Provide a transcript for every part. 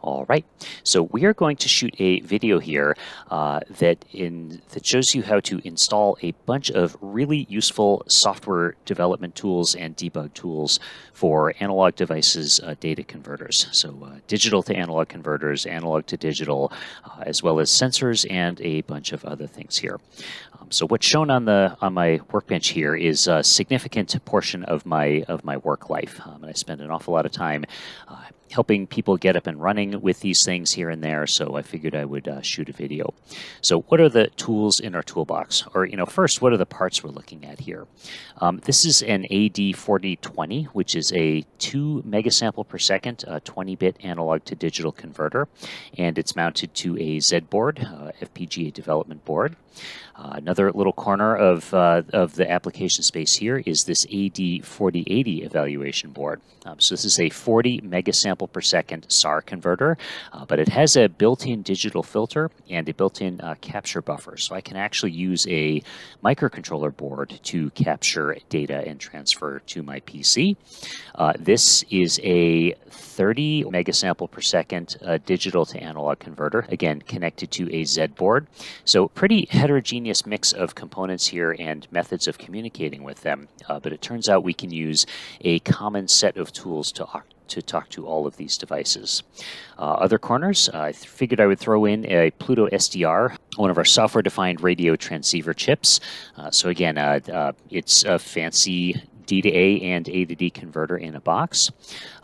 All right, so we are going to shoot a video here that shows you how to install a bunch of really useful software development tools and debug tools for analog devices data converters. So digital to analog converters, analog to digital, as well as sensors and a bunch of other things here. So what's shown on my workbench here is a significant portion of my work life, and I spend an awful lot of time helping people get up and running with these things here and there, so I figured I would shoot a video. So what are the tools in our toolbox? Or, first, what are the parts we're looking at here? This is an AD4020, which is a 2 megasample per second 20-bit analog to digital converter, and it's mounted to a Z board, FPGA development board. Another little corner of the application space here is this AD4080 evaluation board. So this is a 40 megasample per second SAR converter, but it has a built-in digital filter and a built-in capture buffer. So I can actually use a microcontroller board to capture data and transfer to my PC. This is a 30 megasample per second digital to analog converter, again connected to a Z board. So pretty heterogeneous mix of components here and methods of communicating with them, but it turns out we can use a common set of tools to talk to all of these devices. Other corners, I figured I would throw in a Pluto SDR, one of our software-defined radio transceiver chips. So again, it's a fancy D to A and A to D converter in a box.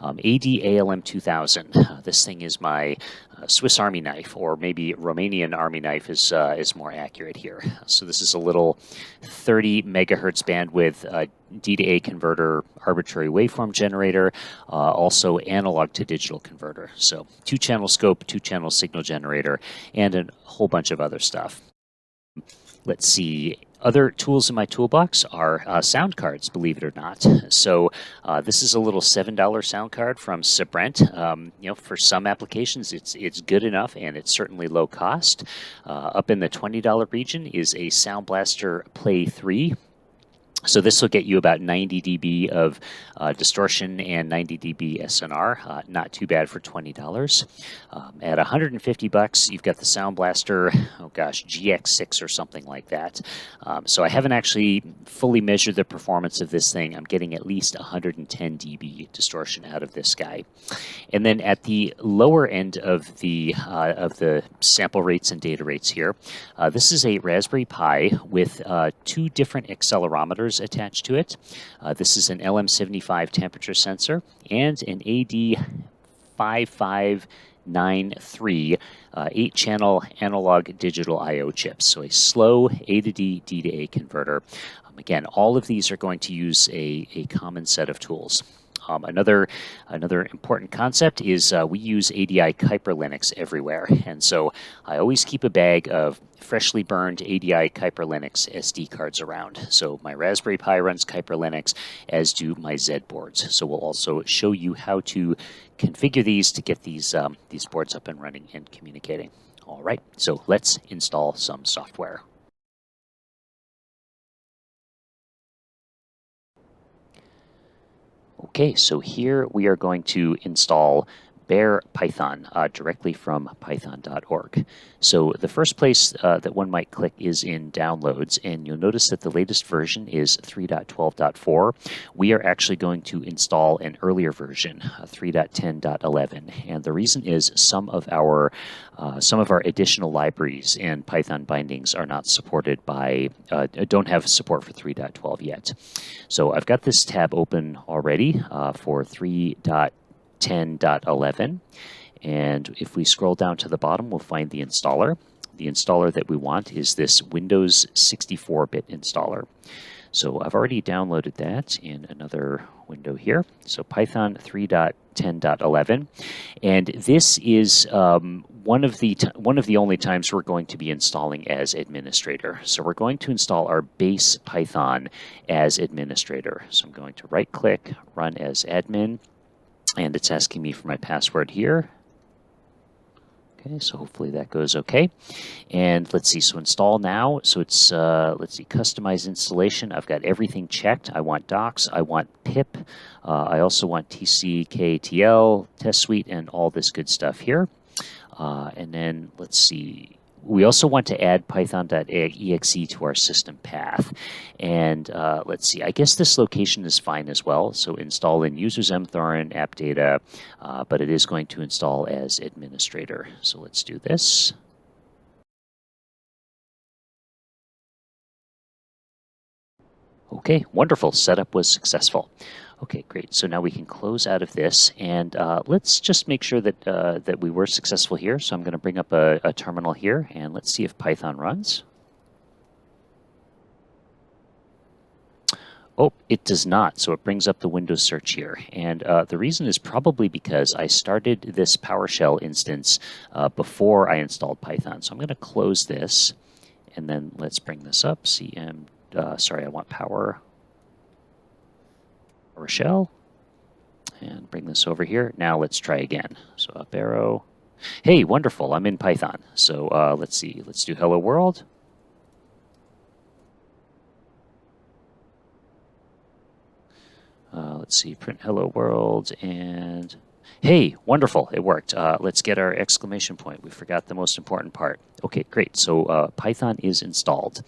Libm2k. This thing is my Swiss Army knife, or maybe Romanian Army knife is more accurate here. So this is a little 30 megahertz bandwidth D to A converter arbitrary waveform generator, also analog to digital converter. So 2-channel scope, 2-channel signal generator, and a whole bunch of other stuff. Let's see. Other tools in my toolbox are sound cards, believe it or not. So this is a little $7 sound card from Sabrent. For some applications, it's good enough, and it's certainly low cost. Up in the $20 region is a Sound Blaster Play 3. So this will get you about 90 dB of distortion and 90 dB SNR. Not too bad for $20. At $150, you've got the Sound Blaster, GX6 or something like that. So I haven't actually fully measured the performance of this thing. I'm getting at least 110 dB distortion out of this guy. And then at the lower end of the sample rates and data rates here, this is a Raspberry Pi with 2 different accelerometers attached to it. This is an LM75 temperature sensor and an AD5593 8-channel analog digital I/O chip. So a slow A to D, D to A converter. Again, all of these are going to use a common set of tools. Another important concept is we use ADI Kuiper Linux everywhere, and so I always keep a bag of freshly burned ADI Kuiper Linux SD cards around. So my Raspberry Pi runs Kuiper Linux, as do my Z boards. So we'll also show you how to configure these to get these boards up and running and communicating. All right, so let's install some software. Okay, so here we are going to install bare Python directly from python.org. So the first place that one might click is in Downloads, and you'll notice that the latest version is 3.12.4. We are actually going to install an earlier version, 3.10.11, and the reason is some of our additional libraries and Python bindings are not supported by, don't have support for 3.12 yet. So I've got this tab open already for 3.10.11, and if we scroll down to the bottom, we'll find the installer. The installer that we want is this Windows 64-bit installer. So I've already downloaded that in another window here. So Python 3.10.11, and this is one of the only times we're going to be installing as administrator. So we're going to install our base Python as administrator. So I'm going to right-click, run as admin, and it's asking me for my password here. Okay, so hopefully that goes okay. And let's see, so install now. So it's, let's see, customize installation. I've got everything checked. I want docs, I want pip, I also want tckTL, test suite, and all this good stuff here. And then let's see, we also want to add python.exe to our system path. And let's see, I guess this location is fine as well. So install in users mthorn app data, but it is going to install as administrator. So let's do this. Okay, wonderful. Setup was successful. Okay, great. So now we can close out of this, and let's just make sure that that we were successful here. So I'm going to bring up a terminal here, and let's see if Python runs. Oh, it does not. So it brings up the Windows search here. And the reason is probably because I started this PowerShell instance before I installed Python. So I'm going to close this, and then let's bring this up. CM, sorry, I want PowerShell. And bring this over here. Now let's try again. So up arrow. Hey, wonderful. I'm in Python. So let's see. Let's do hello world. Let's see, print hello world, and hey, wonderful, it worked. Let's get our exclamation point. We forgot the most important part. Okay, great. So Python is installed.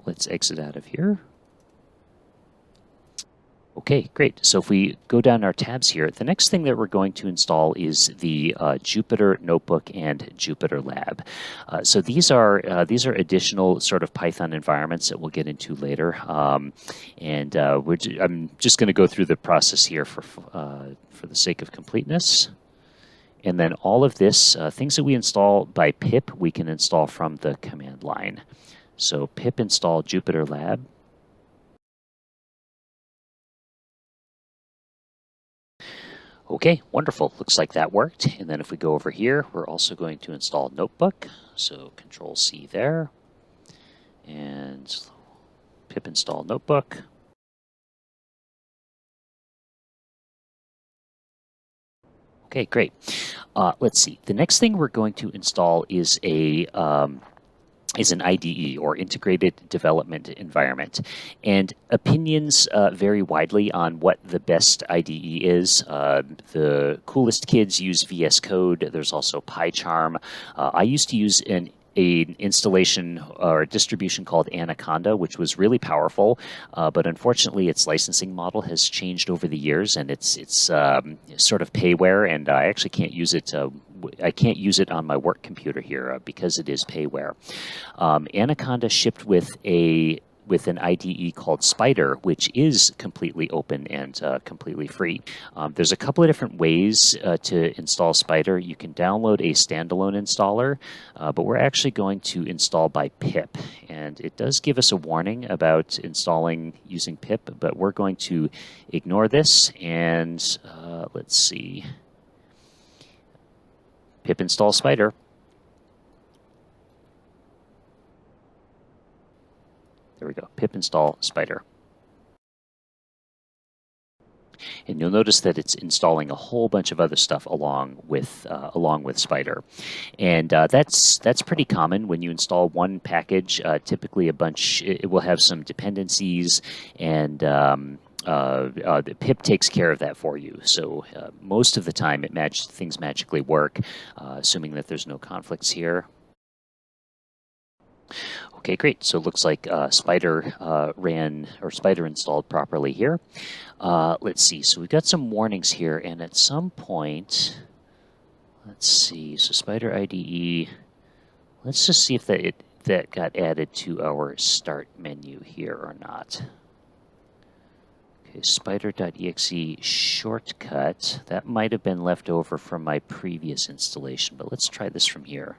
Let's exit out of here. Okay, great. So if we go down our tabs here, the next thing that we're going to install is the Jupyter Notebook and Jupyter Lab. So these are additional sort of Python environments that we'll get into later. I'm just going to go through the process here for the sake of completeness. And then all of this, things that we install by pip, we can install from the command line. So pip install Jupyter Lab. Okay, wonderful. Looks like that worked. And then if we go over here, we're also going to install Notebook. So Control C there. And pip install Notebook. Okay, great. Let's see. The next thing we're going to install is an IDE, or Integrated Development Environment. And opinions vary widely on what the best IDE is. The coolest kids use VS Code. There's also PyCharm. I used to use an installation or a distribution called Anaconda, which was really powerful, but unfortunately its licensing model has changed over the years, and it's sort of payware, and I actually can't use it. I can't use it on my work computer here because it is payware. Anaconda shipped with an IDE called Spyder, which is completely open and completely free. There's a couple of different ways to install Spyder. You can download a standalone installer, but we're actually going to install by pip. And it does give us a warning about installing using pip, but we're going to ignore this. And let's see. Pip install Spyder. There we go, pip install Spyder. And you'll notice that it's installing a whole bunch of other stuff along with Spyder. And that's pretty common when you install one package. Typically it will have some dependencies, and the pip takes care of that for you. So most of the time things magically work, assuming that there's no conflicts here. Okay, great. So it looks like Spyder Spyder installed properly here. Let's see. So we've got some warnings here, and at some point, let's see. So Spyder IDE. Let's just see if that got added to our start menu here or not. Okay, Spyder.exe shortcut. That might have been left over from my previous installation, but let's try this from here.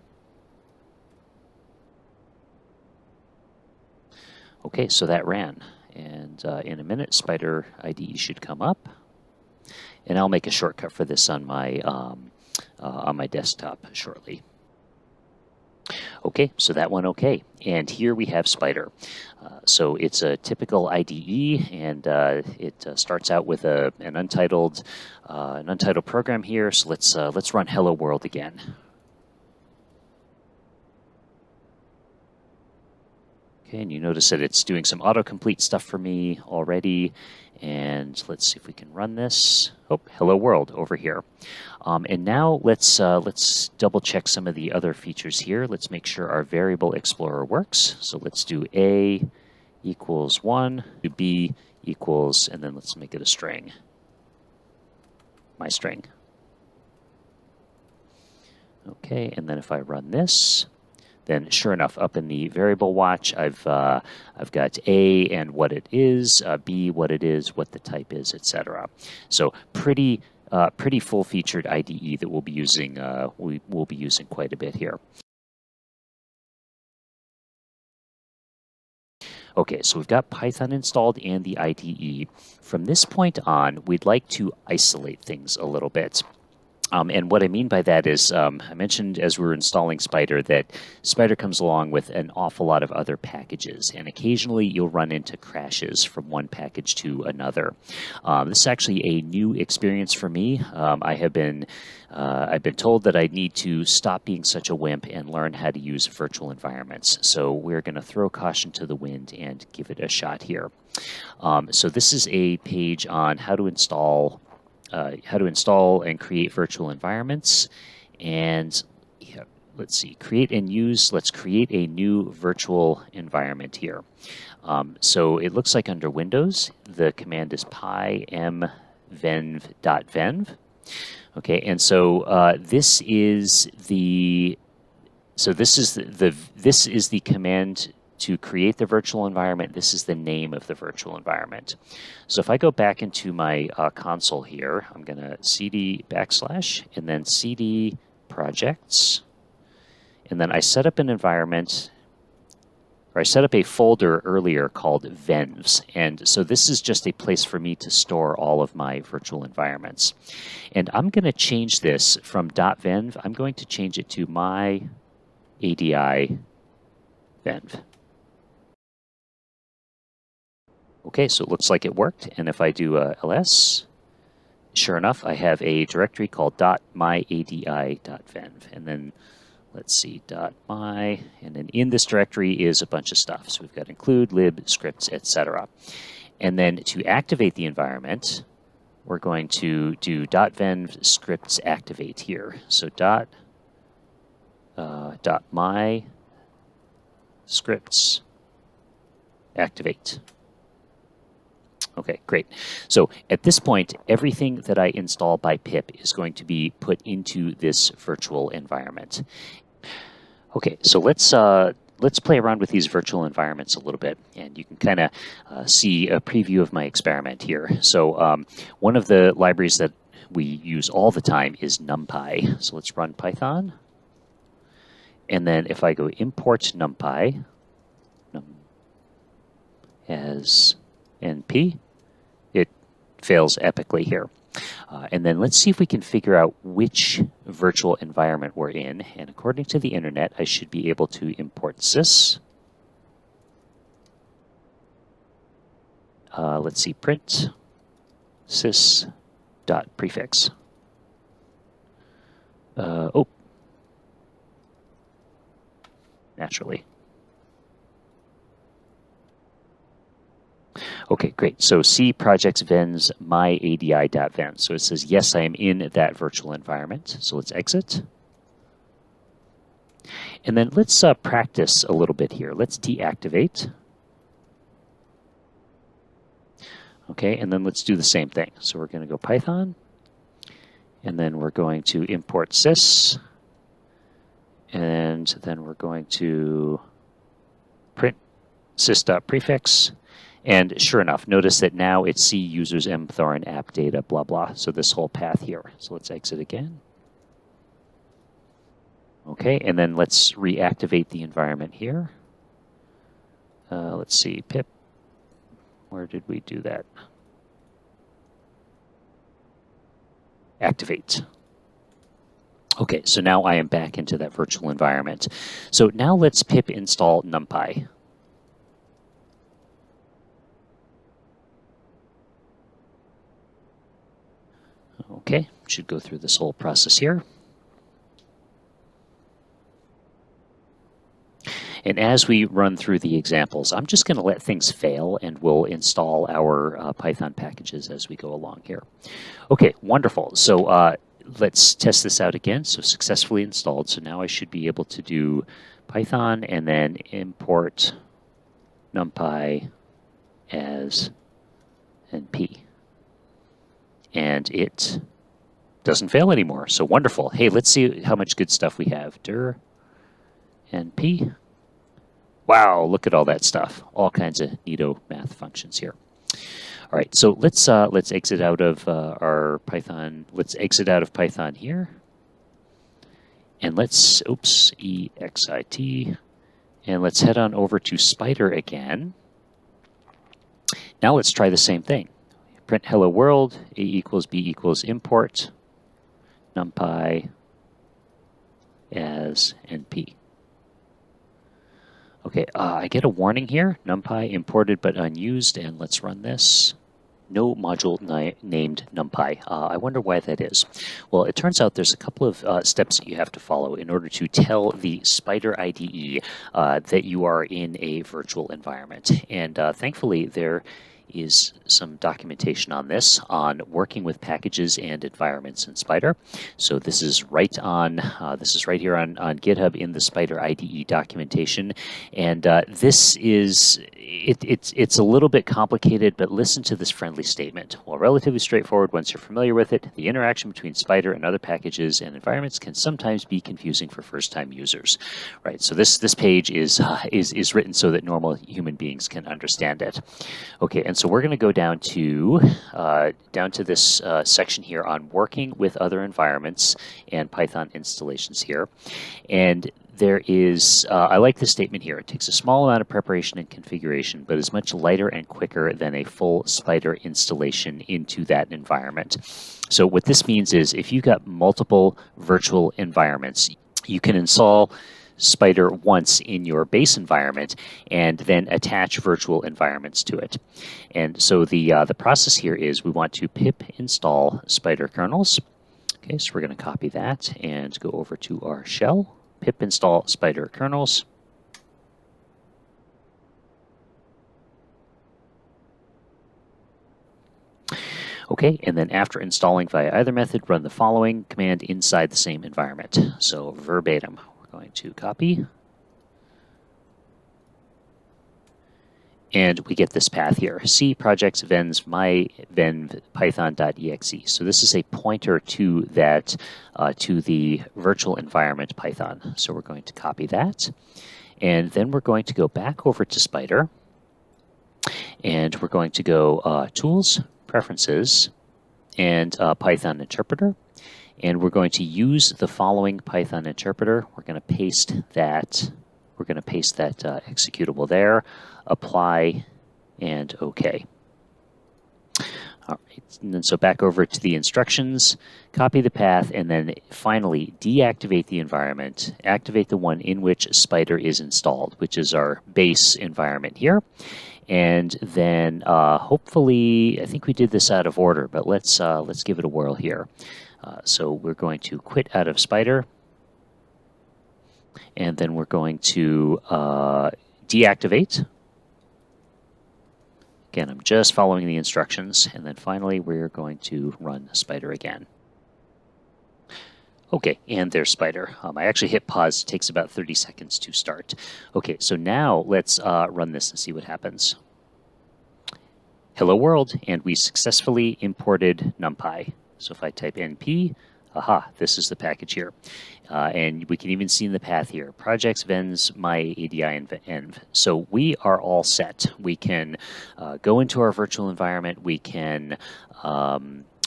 Okay, so that ran, and in a minute, Spyder IDE should come up, and I'll make a shortcut for this on my desktop shortly. Okay, so that went okay, and here we have Spyder. So it's a typical IDE, and it starts out with an untitled program here. So let's run Hello World again. Okay, and you notice that it's doing some autocomplete stuff for me already. And let's see if we can run this. Oh, hello world over here. And now let's double check some of the other features here. Let's make sure our variable explorer works. So let's do A equals 1, do B equals, and then let's make it a string. My string. Okay, and then if I run this, then sure enough, up in the variable watch, I've got A and what it is, B what it is, what the type is, etc. So pretty full-featured IDE that we'll be using. We'll be using quite a bit here. Okay, so we've got Python installed and the IDE. From this point on, we'd like to isolate things a little bit. And what I mean by that is, I mentioned as we were installing Spyder that Spyder comes along with an awful lot of other packages, and occasionally you'll run into crashes from one package to another. This is actually a new experience for me. I've been told that I need to stop being such a wimp and learn how to use virtual environments. So we're going to throw caution to the wind and give it a shot here. So this is a page on how to install and create virtual environments. And yeah, let's see, let's create a new virtual environment here. So it looks like under Windows, the command is py-m-venv.venv. Okay, and so this is the command to create the virtual environment. This is the name of the virtual environment. So if I go back into my console here, I'm going to cd / and then cd projects. And then I set up an environment, or I set up a folder earlier called venvs. And so this is just a place for me to store all of my virtual environments. And I'm going to change this from .venv. I'm going to change it to my ADI venv. Okay, so it looks like it worked. And if I do ls, sure enough, I have a directory called .myadi.venv. And then let's see, .my, and then in this directory is a bunch of stuff. So we've got include, lib, scripts, etc. And then to activate the environment, we're going to do .venv scripts activate here. So my scripts activate. Okay, great. So at this point, everything that I install by pip is going to be put into this virtual environment. Okay, so let's play around with these virtual environments a little bit, and you can kind of see a preview of my experiment here. So one of the libraries that we use all the time is NumPy. So let's run Python. And then if I go import NumPy as NP, it fails epically here. And then let's see if we can figure out which virtual environment we're in. And according to the internet, I should be able to import sys. Let's see, print sys.prefix. Oh, naturally. Okay, great. So C projects venvs myadi.venv. So it says, yes, I am in that virtual environment. So let's exit. And then let's practice a little bit here. Let's deactivate. Okay, and then let's do the same thing. So we're going to go Python, and then we're going to import sys, and then we're going to print sys.prefix. And sure enough, notice that now it's C users mthorn app data, blah, blah. So this whole path here. So let's exit again. Okay, and then let's reactivate the environment here. Let's see, pip. Where did we do that? Activate. Okay, so now I am back into that virtual environment. So now let's pip install NumPy. Okay, should go through this whole process here. And as we run through the examples, I'm just going to let things fail, and we'll install our Python packages as we go along here. Okay, wonderful. So let's test this out again. So successfully installed. So now I should be able to do Python and then import NumPy as NP. And it doesn't fail anymore. So wonderful. Hey, let's see how much good stuff we have. Dir NP. Wow, look at all that stuff. All kinds of neato math functions here. All right, so let's exit out of our Python. Let's exit out of Python here. And let's, oops, EXIT. And let's head on over to Spyder again. Now let's try the same thing. Print hello world, A equals B equals import NumPy as NP. Okay, I get a warning here. NumPy imported but unused, and let's run this. No module named NumPy. I wonder why that is. Well, it turns out there's a couple of steps that you have to follow in order to tell the Spyder IDE that you are in a virtual environment. And thankfully, there is some documentation on this, on working with packages and environments in Spyder. So this is right on, this is right here on GitHub in the Spyder IDE documentation. And this is, it's a little bit complicated, but listen to this friendly statement. While relatively straightforward once you're familiar with it, the interaction between Spyder and other packages and environments can sometimes be confusing for first-time users. Right, so this page is written so that normal human beings can understand it. Okay, and so we're going to go down to this section here on working with other environments and Python installations here. And there is, I like this statement here. It takes a small amount of preparation and configuration, but is much lighter and quicker than a full Spyder installation into that environment. So what this means is if you've got multiple virtual environments, you can install Spyder once in your base environment and then attach virtual environments to it. And so the process here is we want to pip install Spyder kernels. Okay, so we're going to copy that and go over to our shell, pip install Spyder kernels. Okay, and then after installing via either method, run the following command inside the same environment. So verbatim. Going to copy, and we get this path here, C projects vens my ven python.exe. So this is a pointer to that to the virtual environment Python. So we're going to copy that, and then we're going to go back over to Spyder, and we're going to go Tools, Preferences, and Python Interpreter. And we're going to use the following Python interpreter. We're going to paste that. We're going to paste that executable there. Apply and OK. All right. And then so back over to the instructions. Copy the path, and then finally deactivate the environment. Activate the one in which Spyder is installed, which is our base environment here. And then hopefully, I think we did this out of order, but let's give it a whirl here. So we're going to quit out of Spyder, and then we're going to deactivate. Again, I'm just following the instructions, and then finally we're going to run Spyder again. Okay, and there's Spyder. I actually hit pause. It takes about 30 seconds to start. Okay, so now let's run this and see what happens. Hello world, and we successfully imported NumPy. So if I type np, aha, this is the package here. And we can even see in the path here, projects, vens, my ADI, and env. So we are all set. We can go into our virtual environment. We can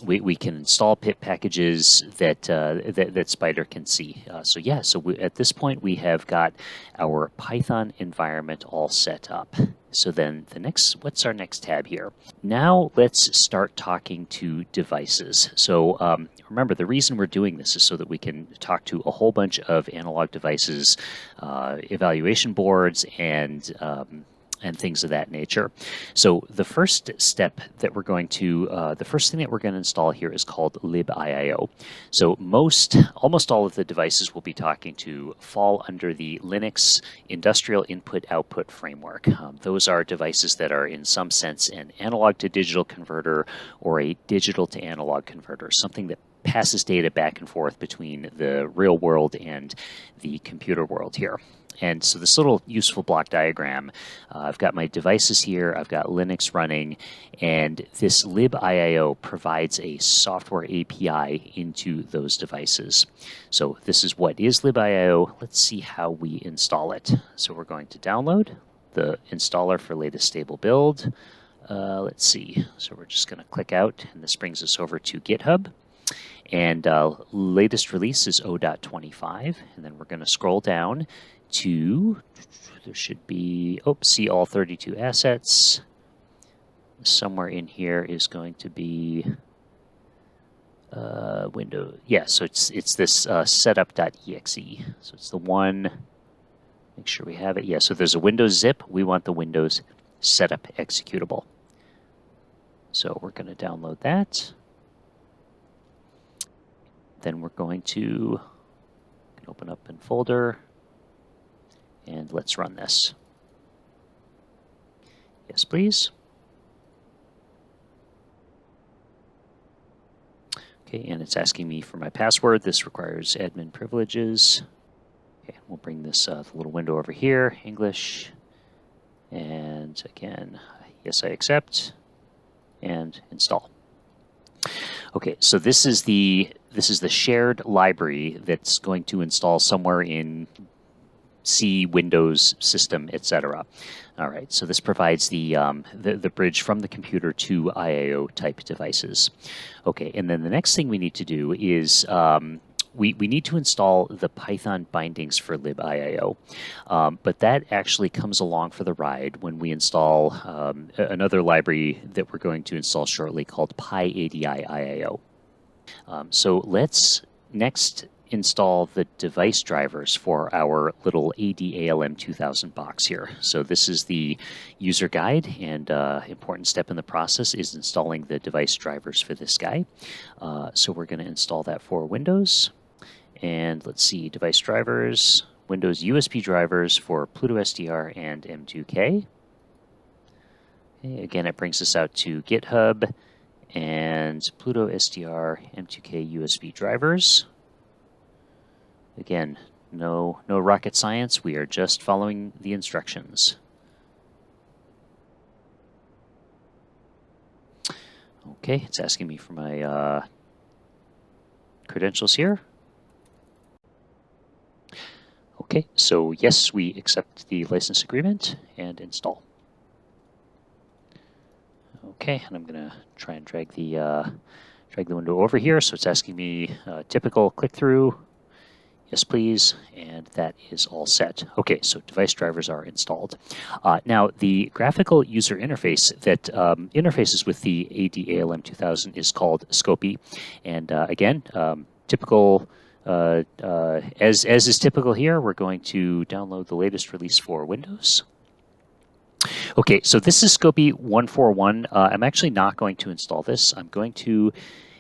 we can install pip packages that that Spyder can see. So yeah, so at this point we have got our Python environment all set up. So then the next, what's our next tab here? Now let's start talking to devices. So remember, the reason we're doing this is so that we can talk to a whole bunch of analog devices, evaluation boards, and and things of that nature. So the first step that we're going to, the first thing that we're going to install here is called Libiio. So almost all of the devices we'll be talking to fall under the Linux Industrial Input-Output Framework. Those are devices that are in some sense an analog to digital converter or a digital to analog converter, something that passes data back and forth between the real world and the computer world here. And so this little useful block diagram, I've got my devices here, I've got Linux running, and this Libiio provides a software API into those devices. So this is what is Libiio. Let's see how we install it. So we're going to download the installer for latest stable build. Let's see. So we're just going to click out, and this brings us over to GitHub. And latest release is 0.25, and then we're going to scroll down to, there should be, see all 32 assets. Somewhere in here is going to be window. Yeah, so it's this setup.exe. So it's the one, make sure we have it. Yeah, so there's a Windows zip. We want the Windows setup executable. So we're going to download that. Then we're going to open up in folder. And let's run this. Yes, please. Okay, and it's asking me for my password. This requires admin privileges. Okay, we'll bring this little window over here, English. And again, yes, I accept. And install. Okay, so this is the shared library that's going to install somewhere in C, Windows, system, etc. All right, so this provides the bridge from the computer to IIO type devices. Okay, and then the next thing we need to do is we need to install the Python bindings for Libiio, but that actually comes along for the ride when we install another library that we're going to install shortly called Pyadi-iio. So let's next install the device drivers for our little Libm2k box here. So this is the user guide, and important step in the process is installing the device drivers for this guy. So we're going to install that for Windows. And let's see, device drivers, Windows USB drivers for Pluto SDR and M2K. Okay, again, it brings us out to GitHub and Pluto SDR M2K USB drivers. Again, no rocket science. We are just following the instructions. Okay, it's asking me for my credentials here. Okay, so yes, we accept the license agreement and install. Okay, and I'm going to try and drag the window over here. So it's asking me typical click-through. Yes, please, and that is all set. Okay, so device drivers are installed. Now, the graphical user interface that interfaces with the AD4020 is called Scopy, and again, typical, as is typical here, we're going to download the latest release for Windows. Okay, so this is Scopy 141. I'm actually not going to install this. I'm going to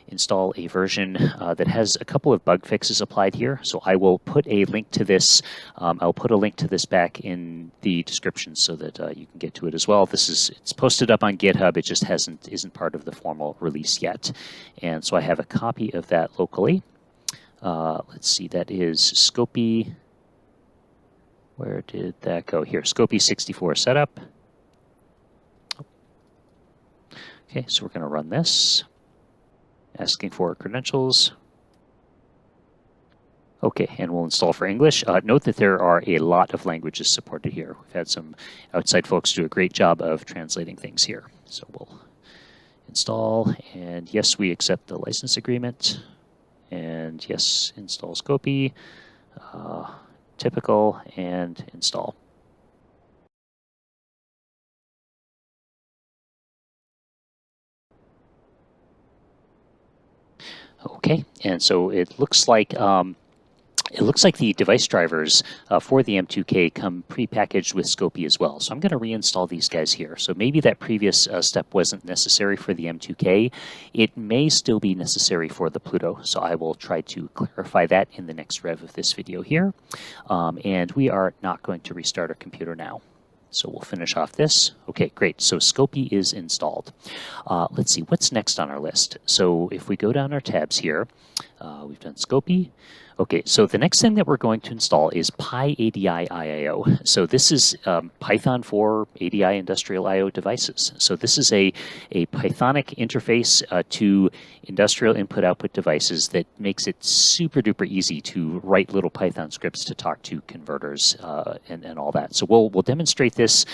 install a version that has a couple of bug fixes applied here. So I will put a link to this. I'll put a link to this back in the description so that you can get to it as well. It's posted up on GitHub. It just isn't part of the formal release yet. And so I have a copy of that locally. Let's see, that is Scopy. Where did that go? Here, Scopy 64 setup. Okay, so we're going to run this. Asking for credentials. Okay, and we'll install for English. Note that there are a lot of languages supported here. We've had some outside folks do a great job of translating things here. So we'll install, and yes, we accept the license agreement. And yes, install Scopy, typical, and install. Okay, and so it looks like it looks like the device drivers for the M2K come pre-packaged with Scopy as well. So I'm going to reinstall these guys here. So maybe that previous step wasn't necessary for the M2K. It may still be necessary for the Pluto. So I will try to clarify that in the next rev of this video here. And we are not going to restart our computer now. So we'll finish off this. Okay, great. So Scopy is installed. Let's see, what's next on our list? So if we go down our tabs here, we've done Scopy. Okay, so the next thing that we're going to install is Pyadi-iio. So this is Python for ADI industrial I/O devices. So this is a Pythonic interface to industrial input-output devices that makes it super duper easy to write little Python scripts to talk to converters and all that. So we'll demonstrate this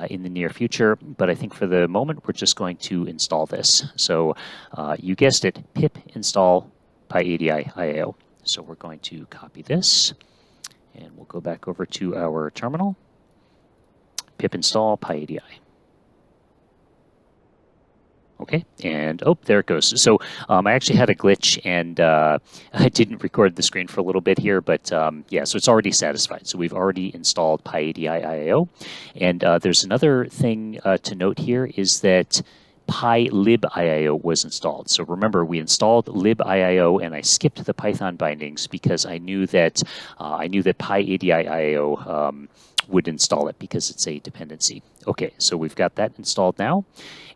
in the near future, but I think for the moment we're just going to install this. So you guessed it, pip install Pyadi-iio. So we're going to copy this, and we'll go back over to our terminal, pip install Pyadi. Okay, and oh, there it goes. So I actually had a glitch, and I didn't record the screen for a little bit here, but yeah, so it's already satisfied. So we've already installed Pyadi-iio, and there's another thing to note here is that Libio was installed. So remember, we installed Libiio, and I skipped the Python bindings because I knew that Pyadi-iio would install it because it's a dependency. Okay, so we've got that installed now.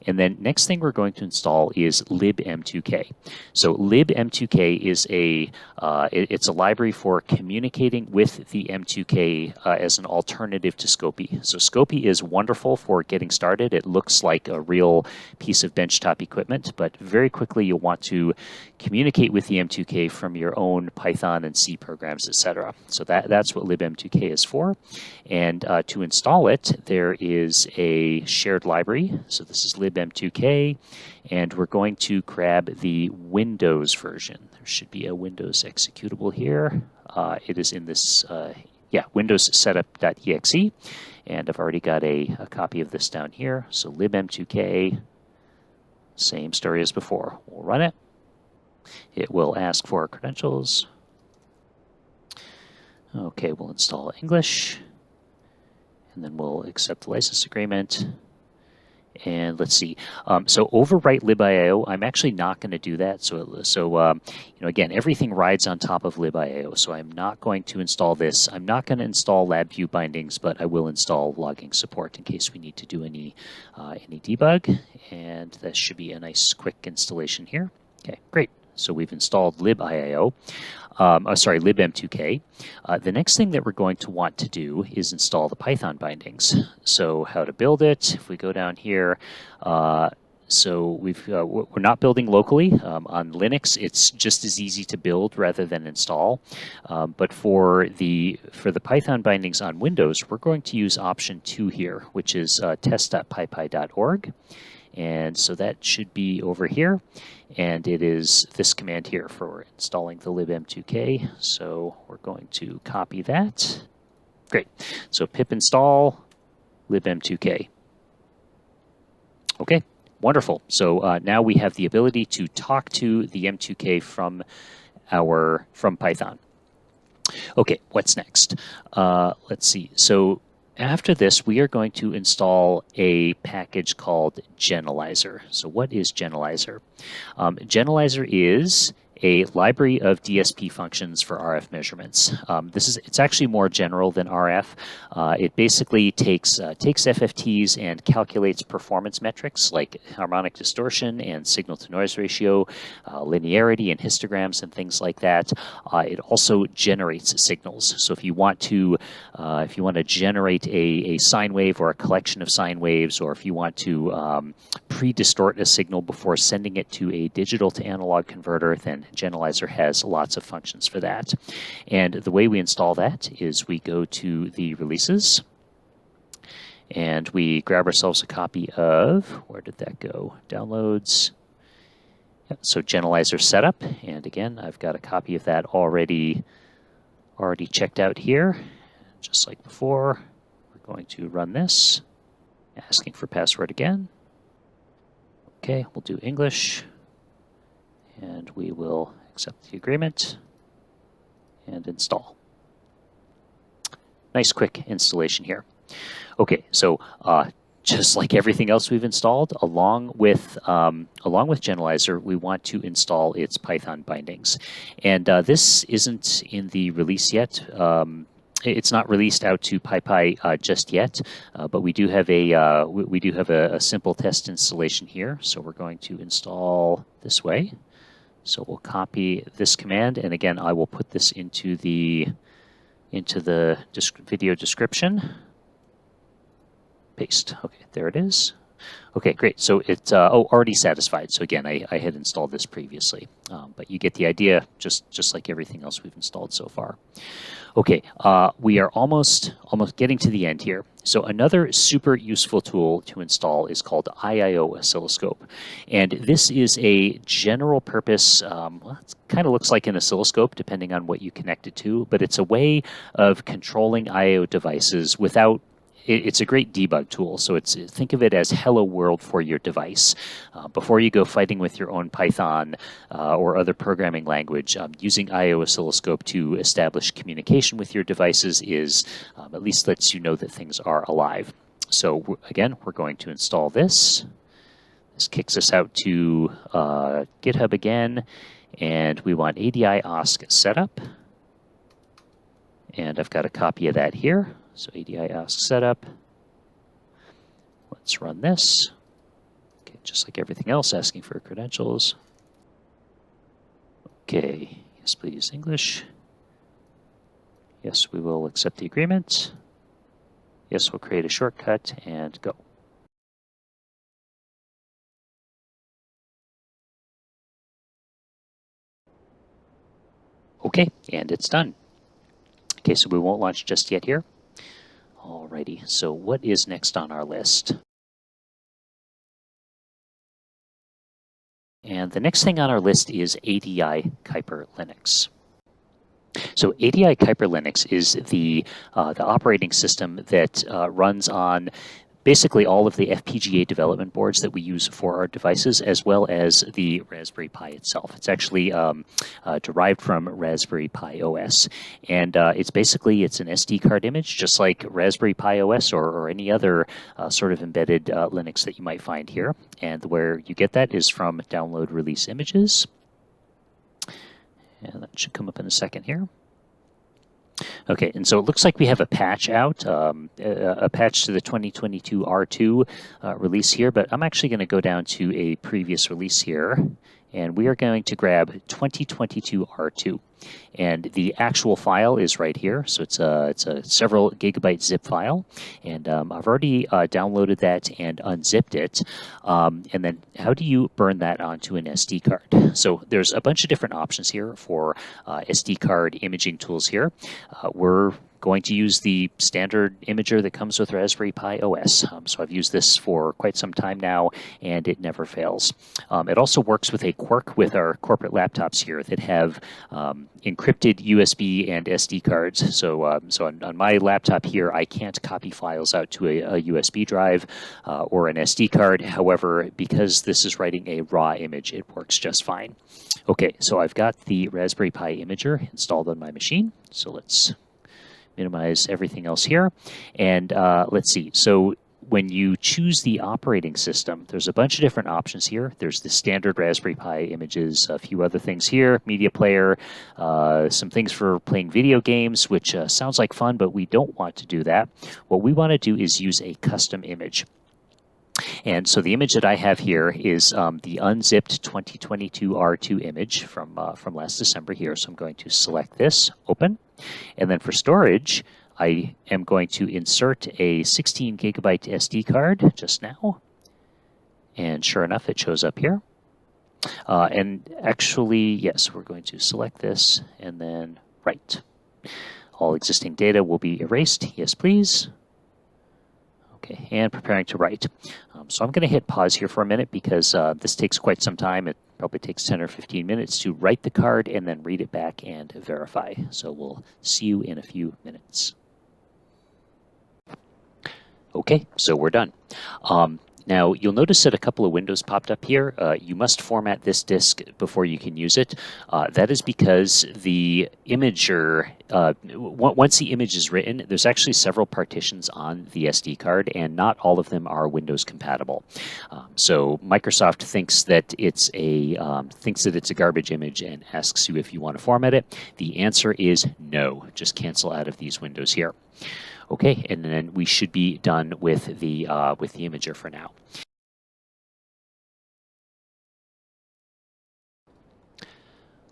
And then next thing we're going to install is Libm2k. So Libm2k is it's a library for communicating with the M2K as an alternative to Scopy. So Scopy is wonderful for getting started. It looks like a real piece of benchtop equipment, but very quickly you'll want to communicate with the M2K from your own Python and C programs, etc. So that's what Libm2k is for. And to install it, there is a shared library. So this is Libm2k, and we're going to grab the Windows version. There should be a Windows executable here. It is in this, Windows setup.exe, and I've already got a copy of this down here. So Libm2k, same story as before. We'll run it. It will ask for credentials. Okay, we'll install English, and then we'll accept the license agreement. And let's see. So overwrite Libiio, I'm actually not going to do that. So again, everything rides on top of Libiio. So I'm not going to install this. I'm not going to install LabVIEW bindings, but I will install logging support in case we need to do any debug. And that should be a nice quick installation here. Okay, great. So we've installed Libm2k. The next thing that we're going to want to do is install the Python bindings. So how to build it, if we go down here, so we're not building locally. On Linux, it's just as easy to build rather than install. But for the Python bindings on Windows, we're going to use option 2 here, which is test.pypy.org. And so that should be over here, and it is this command here for installing the libm2k. So we're going to copy that. Great. So pip install libm2k. Okay, wonderful. So now we have the ability to talk to the M2K from Python. Okay, what's next? Let's see. So after this, we are going to install a package called Genalyzer. So what is Genalyzer? Genalyzer is a library of DSP functions for RF measurements. It's actually more general than RF. It basically takes FFTs and calculates performance metrics like harmonic distortion and signal-to-noise ratio, linearity and histograms and things like that. It also generates signals. So if you want to generate a sine wave or a collection of sine waves, or if you want to pre-distort a signal before sending it to a digital to analog converter, then Genalyzer has lots of functions for that. And the way we install that is we go to the releases, and we grab ourselves a copy of, where did that go? Downloads. Yeah, so Genalyzer setup, and again, I've got a copy of that already checked out here. Just like before, we're going to run this, asking for password again. Okay, we'll do English, and we will accept the agreement, and install. Nice quick installation here. Okay, so just like everything else we've installed, along with Genalyzer, we want to install its Python bindings. And this isn't in the release yet. It's not released out to PyPy just yet, but we do have a simple test installation here. So we're going to install this way. So we'll copy this command, and again, I will put this into the video description. Paste. Okay, there it is. Okay, great. So it's already satisfied. So again, I had installed this previously, but you get the idea. Just like everything else we've installed so far. Okay, we are almost getting to the end here. So another super useful tool to install is called IIO Oscilloscope, and this is a general purpose. Well, it kind of looks like an oscilloscope, depending on what you connect it to, but it's a way of controlling IIO devices without. It's a great debug tool, so think of it as hello world for your device. Before you go fighting with your own Python or other programming language, using IIO Oscilloscope to establish communication with your devices is at least lets you know that things are alive. So again, we're going to install this. This kicks us out to GitHub again, and we want ADI OSC setup. And I've got a copy of that here. So ADI OSC setup. Let's run this. Okay, just like everything else, asking for credentials. Okay, yes, please, English. Yes, we will accept the agreement. Yes, we'll create a shortcut and go. Okay, and it's done. Okay, so we won't launch just yet here. Alrighty, so what is next on our list? And the next thing on our list is ADI Kuiper Linux. So ADI Kuiper Linux is the operating system that runs on basically all of the FPGA development boards that we use for our devices, as well as the Raspberry Pi itself. It's actually derived from Raspberry Pi OS. And it's an SD card image, just like Raspberry Pi OS or any other sort of embedded Linux that you might find here. And where you get that is from download release images. And that should come up in a second here. Okay, and so it looks like we have a patch out, a patch to the 2022 R2 release here, but I'm actually going to go down to a previous release here, and we are going to grab 2022 R2. And the actual file is right here, so it's a several gigabyte zip file, and I've already downloaded that and unzipped it. And then how do you burn that onto an SD card? So there's a bunch of different options here for SD card imaging tools here. We're going to use the standard imager that comes with Raspberry Pi OS. So I've used this for quite some time now, and it never fails. It also works with a quirk with our corporate laptops here that have encrypted USB and SD cards. So, on my laptop here, I can't copy files out to a USB drive or an SD card. However, because this is writing a raw image, it works just fine. Okay, so I've got the Raspberry Pi imager installed on my machine. So let's minimize everything else here. And let's see. So when you choose the operating system, there's a bunch of different options here. There's the standard Raspberry Pi images, a few other things here, media player, some things for playing video games, which sounds like fun, but we don't want to do that. What we want to do is use a custom image. And so the image that I have here is the unzipped 2022 R2 image from last December here. So I'm going to select this, open, and then for storage, I am going to insert a 16 gigabyte SD card just now. And sure enough, it shows up here. And actually, yes, we're going to select this and then write. All existing data will be erased. Yes, please. Okay, and preparing to write. So I'm going to hit pause here for a minute because this takes quite some time. It probably takes 10 or 15 minutes to write the card and then read it back and verify. So we'll see you in a few minutes. Okay, so we're done. Now, you'll notice that a couple of windows popped up here. You must format this disk before you can use it. That is because the imager, once the image is written, there's actually several partitions on the SD card, and not all of them are Windows compatible. So Microsoft thinks that it's a garbage image and asks you if you want to format it. The answer is no. Just cancel out of these windows here. Okay, and then we should be done with the imager for now.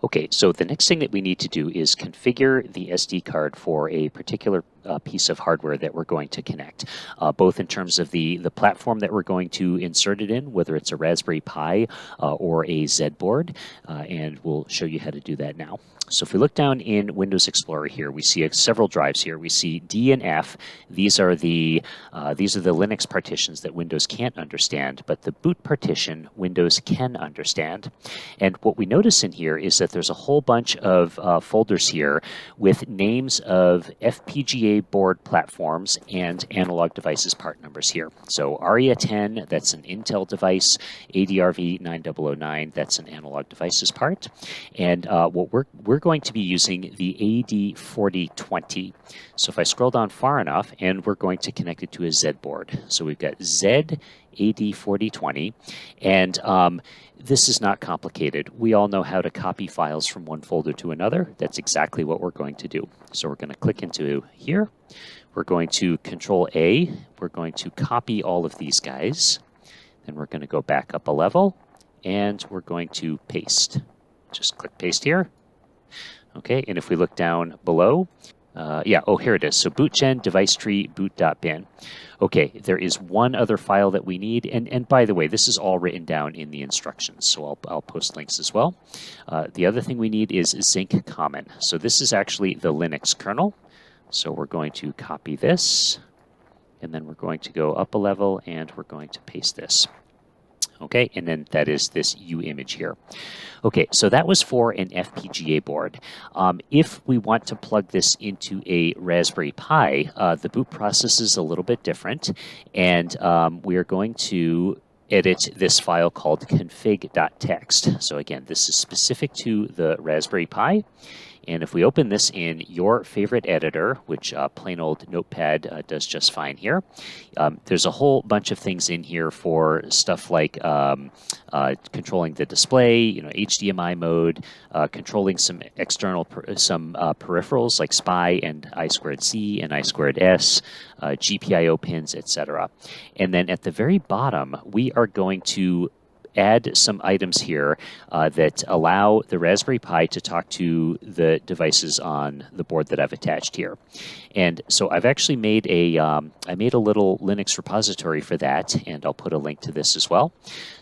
Okay, so the next thing that we need to do is configure the SD card for a particular piece of hardware that we're going to connect, both in terms of the platform that we're going to insert it in, whether it's a Raspberry Pi or a Z board, and we'll show you how to do that now. So if we look down in Windows Explorer here, we see several drives here. We see D and F. These are the Linux partitions that Windows can't understand, but the boot partition Windows can understand. And what we notice in here is that there's a whole bunch of folders here with names of FPGA board platforms and analog devices part numbers here. So ARIA 10, that's an Intel device. ADRV 9009, that's an analog devices part. And what we're going to be using the AD4020. So if I scroll down far enough, and we're going to connect it to a Z board. So we've got Z AD4020, and this is not complicated. We all know how to copy files from one folder to another. That's exactly what we're going to do. So we're going to click into here. We're going to Control A. We're going to copy all of these guys. Then we're going to go back up a level, and we're going to paste. Just click paste here. Okay, and if we look down below, here it is. So bootgen device tree boot.bin. Okay, there is one other file that we need, and by the way, this is all written down in the instructions, so I'll post links as well. The other thing we need is zinc common. So this is actually the Linux kernel. So we're going to copy this, and then we're going to go up a level, and we're going to paste this. Okay, and then that is this U image here. Okay, so that was for an FPGA board. If we want to plug this into a Raspberry Pi, the boot process is a little bit different, and we are going to edit this file called config.txt. So again, this is specific to the Raspberry Pi. And if we open this in your favorite editor, which plain old Notepad does just fine here, there's a whole bunch of things in here for stuff like controlling the display, HDMI mode, controlling some external peripherals like SPI and I2C and I2S, GPIO pins, etc. And then at the very bottom, we are going to add some items here that allow the Raspberry Pi to talk to the devices on the board that I've attached here. And so I've actually made I made a little Linux repository for that, and I'll put a link to this as well.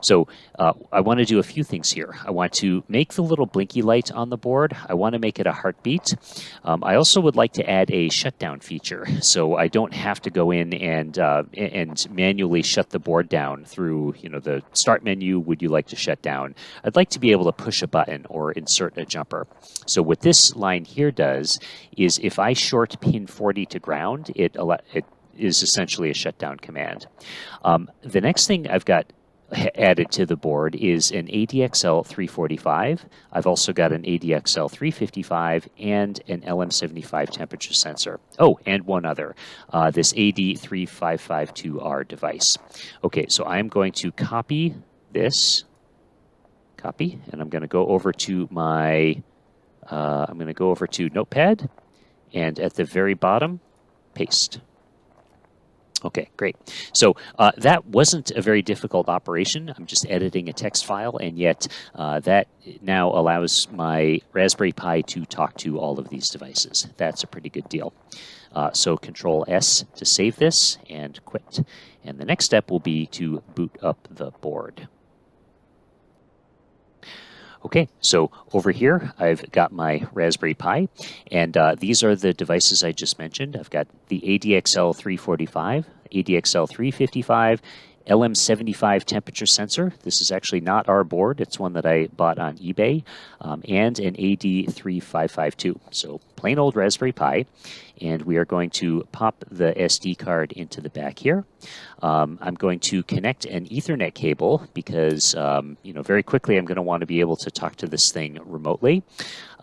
So I want to do a few things here. I want to make the little blinky light on the board. I want to make it a heartbeat. I also would like to add a shutdown feature, so I don't have to go in and manually shut the board down through the start menu. Would you like to shut down? I'd like to be able to push a button or insert a jumper. So what this line here does is if I short pin 40 to ground, it is essentially a shutdown command. The next thing I've got added to the board is an ADXL 345. I've also got an ADXL 355 and an LM75 temperature sensor. Oh, and one other, this AD3552R device. Okay, so I'm going to copy this, and I'm going to go over to my, Notepad, and at the very bottom, paste. Okay, great. So that wasn't a very difficult operation. I'm just editing a text file, and yet that now allows my Raspberry Pi to talk to all of these devices. That's a pretty good deal. So Control S to save this and quit. And the next step will be to boot up the board. Okay, so over here, I've got my Raspberry Pi, and these are the devices I just mentioned. I've got the ADXL 345, ADXL 355, LM75 temperature sensor. This is actually not our board. It's one that I bought on eBay, and an AD3552. So plain old Raspberry Pi. And we are going to pop the SD card into the back here. I'm going to connect an Ethernet cable because, very quickly I'm going to want to be able to talk to this thing remotely.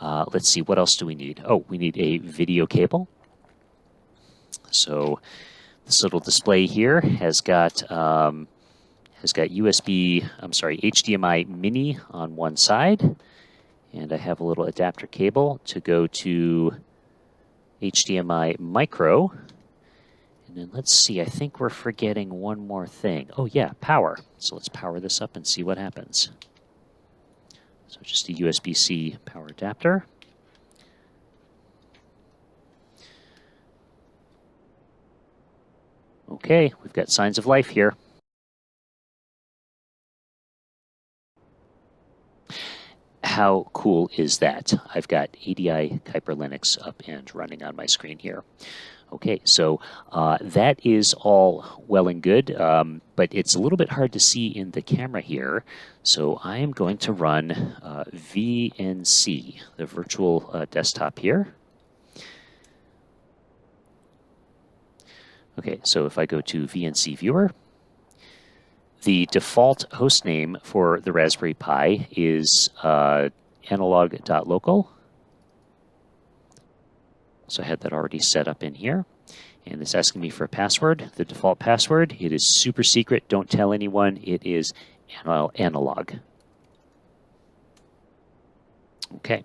Let's see, what else do we need? Oh, we need a video cable. So this little display here has got HDMI mini on one side, and I have a little adapter cable to go to HDMI micro. And then let's see, I think we're forgetting one more thing. Oh yeah, power. So let's power this up and see what happens. So just a USB-C power adapter. Okay, we've got signs of life here. How cool is that? I've got ADI Kuiper Linux up and running on my screen here. Okay, so that is all well and good, but it's a little bit hard to see in the camera here. So I am going to run VNC, the virtual desktop here. Okay, so if I go to VNC Viewer, the default host name for the Raspberry Pi is analog.local. So I had that already set up in here. And it's asking me for a password. The default password, it is super secret. Don't tell anyone. It is analog. Okay.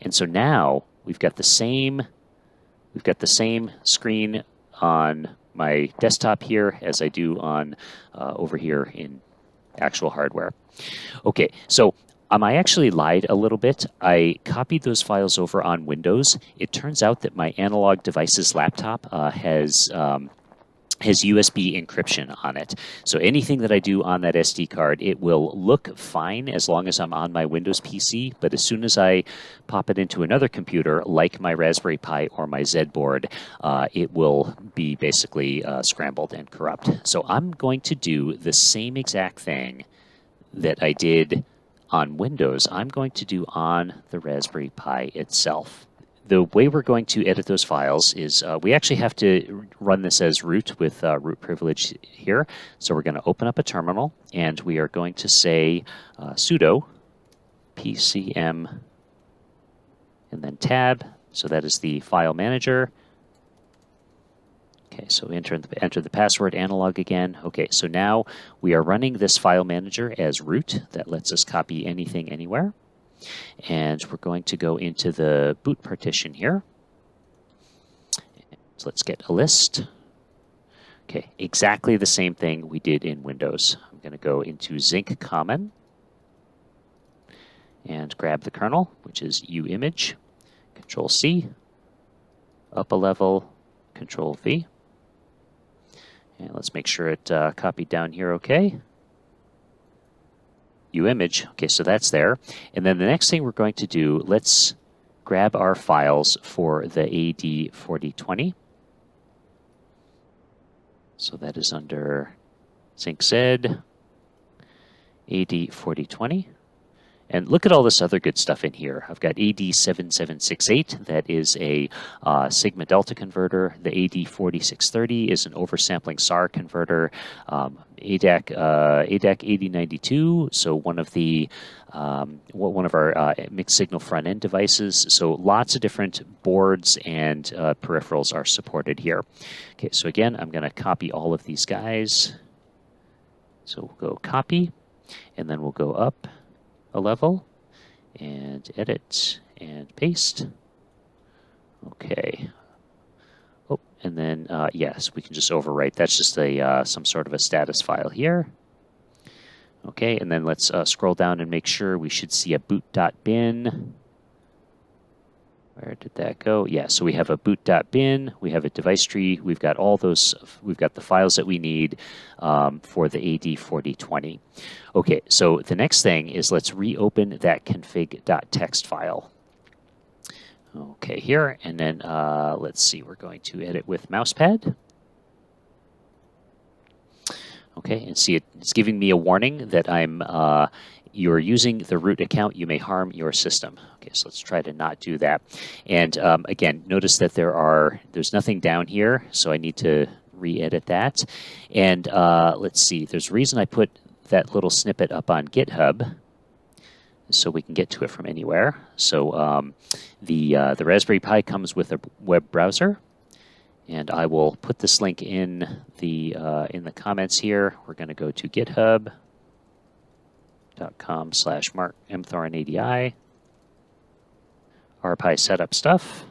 And so now we've got the same screen on my desktop here as I do on over here in actual hardware. Okay, so I actually lied a little bit. I copied those files over on Windows. It turns out that my Analog Devices laptop has USB encryption on it. So anything that I do on that SD card, it will look fine as long as I'm on my Windows PC, but as soon as I pop it into another computer, like my Raspberry Pi or my Z board, it will be basically scrambled and corrupt. So I'm going to do the same exact thing that I did on Windows, I'm going to do on the Raspberry Pi itself. The way we're going to edit those files is we actually have to run this as root with root privilege here. So we're going to open up a terminal, and we are going to say sudo pcm and then tab. So that is the file manager. Okay, so enter the password, analog again. Okay, so now we are running this file manager as root. That lets us copy anything anywhere. And we're going to go into the boot partition here. So let's get a list. Okay, exactly the same thing we did in Windows. I'm going to go into Zinc Common and grab the kernel, which is uimage, Control C, up a level, Control V. And let's make sure it copied down here okay. Uimage, okay, so that's there. And then the next thing we're going to do, let's grab our files for the AD4020. So that is under ZincZ, AD4020. And look at all this other good stuff in here. I've got AD7768, that is a Sigma Delta converter. The AD4630 is an oversampling SAR converter. ADAC 8092, so one of our mixed signal front end devices. So lots of different boards and peripherals are supported here. Okay, so again, I'm going to copy all of these guys. So we'll go copy, and then we'll go up a level and edit and paste. Okay. Oh, and then yes, we can just overwrite. That's just a some sort of a status file here. Okay, and then let's scroll down and make sure we should see a boot.bin. Where did that go? Yeah, so we have a boot.bin, we have a device tree, we've got all those, we've got the files that we need for the AD4020. Okay, so the next thing is let's reopen that config.txt file. Okay, here, and then let's see, we're going to edit with mousepad. Okay, and see it's giving me a warning that you're using the root account, you may harm your system. Okay, so let's try to not do that. And again, notice that there's nothing down here, so I need to re-edit that. And let's see, there's a reason I put that little snippet up on GitHub, so we can get to it from anywhere. So the Raspberry Pi comes with a web browser, and I will put this link in the comments here. We're going to go to github.com/MarkMthornADI, RPi setup stuff.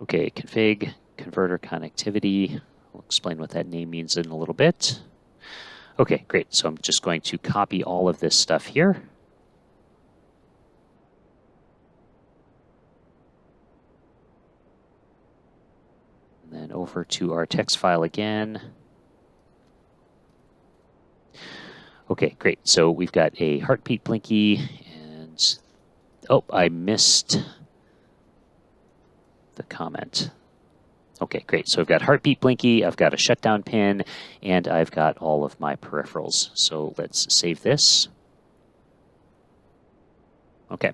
Okay, config, converter connectivity. I'll explain what that name means in a little bit. Okay, great. So I'm just going to copy all of this stuff here. And then over to our text file again. Okay, great. So we've got a heartbeat blinky, and oh, I missed the comment. Okay, great. So I've got heartbeat blinky, I've got a shutdown pin, and I've got all of my peripherals. So let's save this. Okay.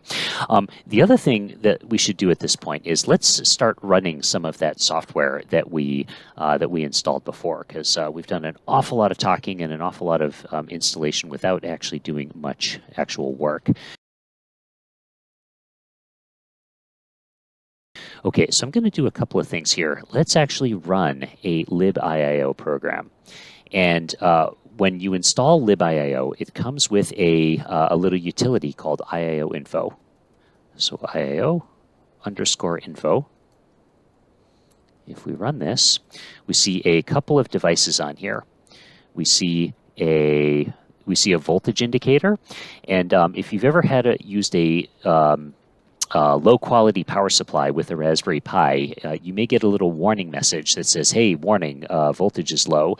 The other thing that we should do at this point is let's start running some of that software that we installed before, because we've done an awful lot of talking and an awful lot of installation without actually doing much actual work. Okay, so I'm going to do a couple of things here. Let's actually run a Libiio program. And when you install Libiio, it comes with a little utility called IIO info. So IIO_info. If we run this, we see a couple of devices on here. We see a voltage indicator, and if you've ever used a low-quality power supply with a Raspberry Pi, you may get a little warning message that says, hey, warning, voltage is low.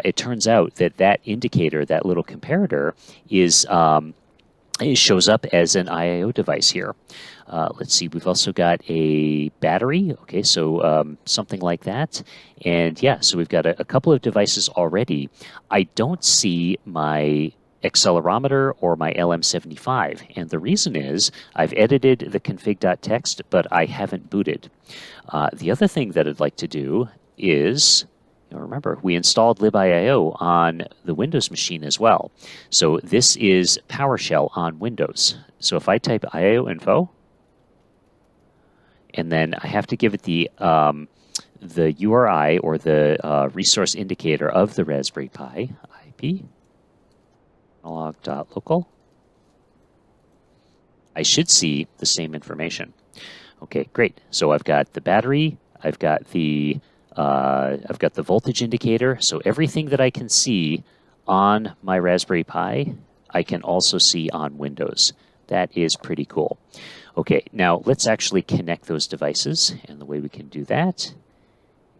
It turns out that indicator, that little comparator, it shows up as an IIO device here. Let's see, we've also got a battery, okay, so something like that. And yeah, so we've got a couple of devices already. I don't see my accelerometer or my LM75, and the reason is I've edited the config.txt, but I haven't booted. The other thing that I'd like to do is, remember, we installed Libiio on the Windows machine as well. So this is PowerShell on Windows. So if I type IIO info, and then I have to give it the URI or the resource indicator of the Raspberry Pi, IP, analog.local, I should see the same information. Okay, great. So I've got the battery, I've got the voltage indicator. So everything that I can see on my Raspberry Pi, I can also see on Windows. That is pretty cool. Okay, now let's actually connect those devices. And the way we can do that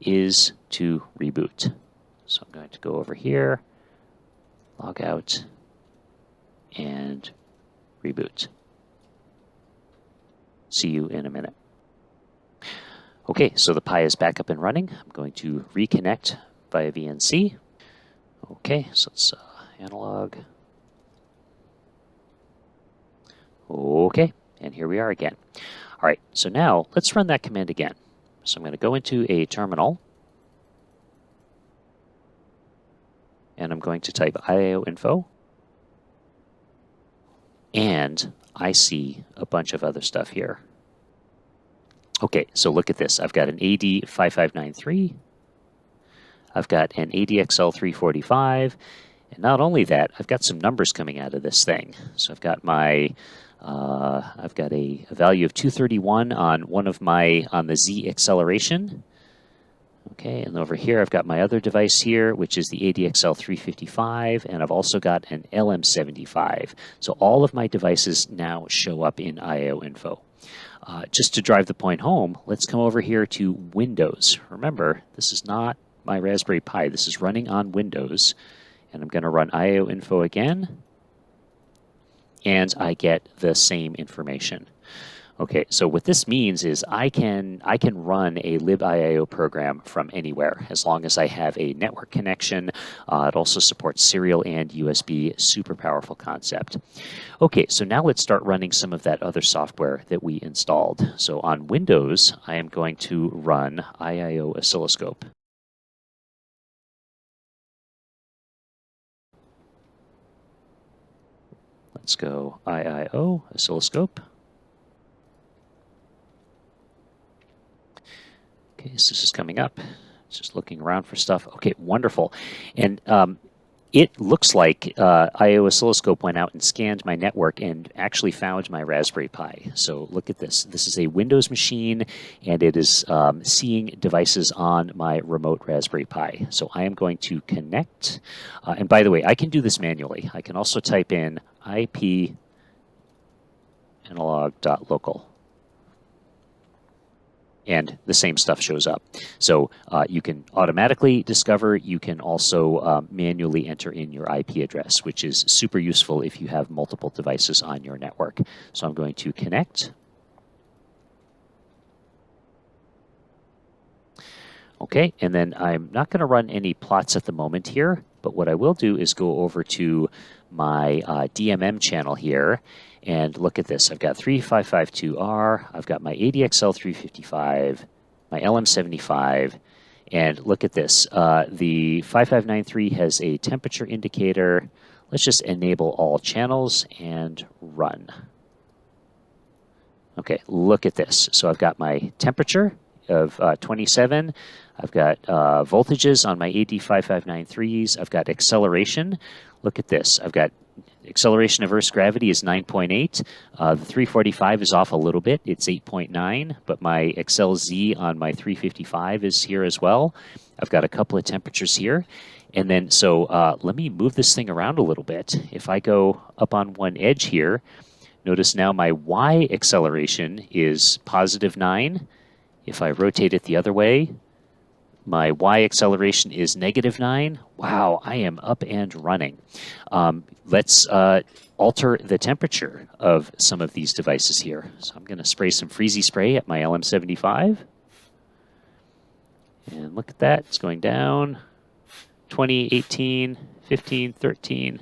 is to reboot. So I'm going to go over here, log out, and reboot. See you in a minute. Okay, so the Pi is back up and running. I'm going to reconnect via VNC. Okay, so it's analog. Okay, and here we are again. All right, so now let's run that command again. So I'm going to go into a terminal, and I'm going to type IIO info, and I see a bunch of other stuff here. Okay, so look at this. I've got an AD5593. I've got an ADXL345. And not only that, I've got some numbers coming out of this thing. So I've got I've got a value of 231 on on the Z acceleration. Okay, and over here I've got my other device here, which is the ADXL355, and I've also got an LM75. So all of my devices now show up in IIO info. Just to drive the point home, let's come over here to Windows. Remember, this is not my Raspberry Pi. This is running on Windows. And I'm going to run IIO info again. And I get the same information. Okay, so what this means is I can run a libiio program from anywhere as long as I have a network connection. It also supports serial and USB, super powerful concept. Okay, so now let's start running some of that other software that we installed. So on Windows, I am going to run IIO Oscilloscope. Let's go IIO Oscilloscope. Okay, so this is coming up. Just looking around for stuff. Okay, wonderful. And it looks like IIO Oscilloscope went out and scanned my network and actually found my Raspberry Pi. So look at this. This is a Windows machine, and it is seeing devices on my remote Raspberry Pi. So I am going to connect. And by the way, I can do this manually. I can also type in IP analog.local. And the same stuff shows up. So you can automatically discover. You can also manually enter in your IP address, which is super useful if you have multiple devices on your network. So I'm going to connect. Okay, and then I'm not going to run any plots at the moment here, but what I will do is go over to my DMM channel here, and look at this. I've got 3552R, I've got my ADXL 355, my LM75, and look at this. The 5593 has a temperature indicator. Let's just enable all channels and run. Okay, look at this. So I've got my temperature of 27. I've got voltages on my AD5593s. I've got acceleration. Look at this. I've got acceleration of Earth's gravity is 9.8. The 345 is off a little bit. It's 8.9, but my XLZ on my 355 is here as well. I've got a couple of temperatures here. And then, so let me move this thing around a little bit. If I go up on one edge here, notice now my Y acceleration is positive 9. If I rotate it the other way, my Y acceleration is negative 9. Wow, I am up and running. Let's alter the temperature of some of these devices here. So I'm going to spray some Freezy spray at my LM75. And look at that, it's going down. 20, 18, 15, 13.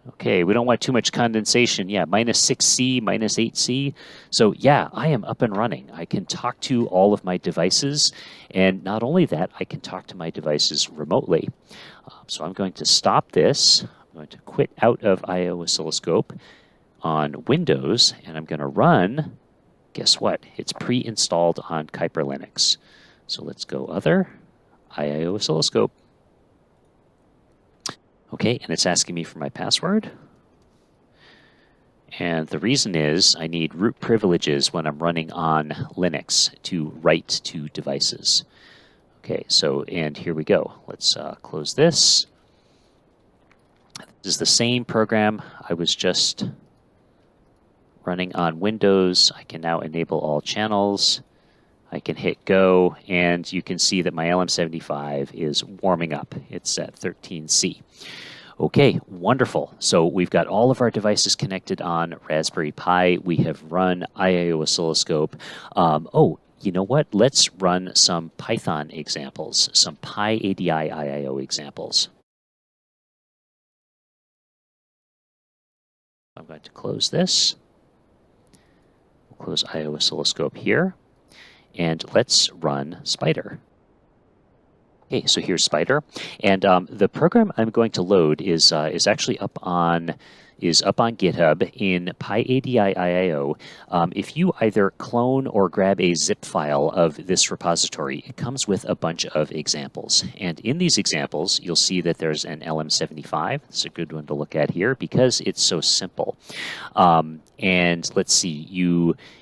Okay, we don't want too much condensation. Yeah, minus 6C, minus 8C. So yeah, I am up and running. I can talk to all of my devices. And not only that, I can talk to my devices remotely. So I'm going to stop this. I'm going to quit out of IIO Oscilloscope on Windows, and I'm going to run, guess what? It's pre-installed on Kuiper Linux. So let's go Other, IIO Oscilloscope. Okay, and it's asking me for my password. And the reason is I need root privileges when I'm running on Linux to write to devices. Okay, so, and here we go. Let's close this. This is the same program I was just running on Windows. I can now enable all channels. I can hit go, and you can see that my LM75 is warming up. It's at 13C. Okay, wonderful. So we've got all of our devices connected on Raspberry Pi. We have run IIO Oscilloscope. Oh, you know what? Let's run some Python examples, some PyADI IIO examples. I'm going to close this. We'll close IIO Oscilloscope here. And let's run Spyder. Okay, so here's Spyder, and the program I'm going to load is actually up on GitHub in PyADI IIO. If you either clone or grab a zip file of this repository, it comes with a bunch of examples. And in these examples, you'll see that there's an LM75. It's a good one to look at here because it's so simple. And let's see,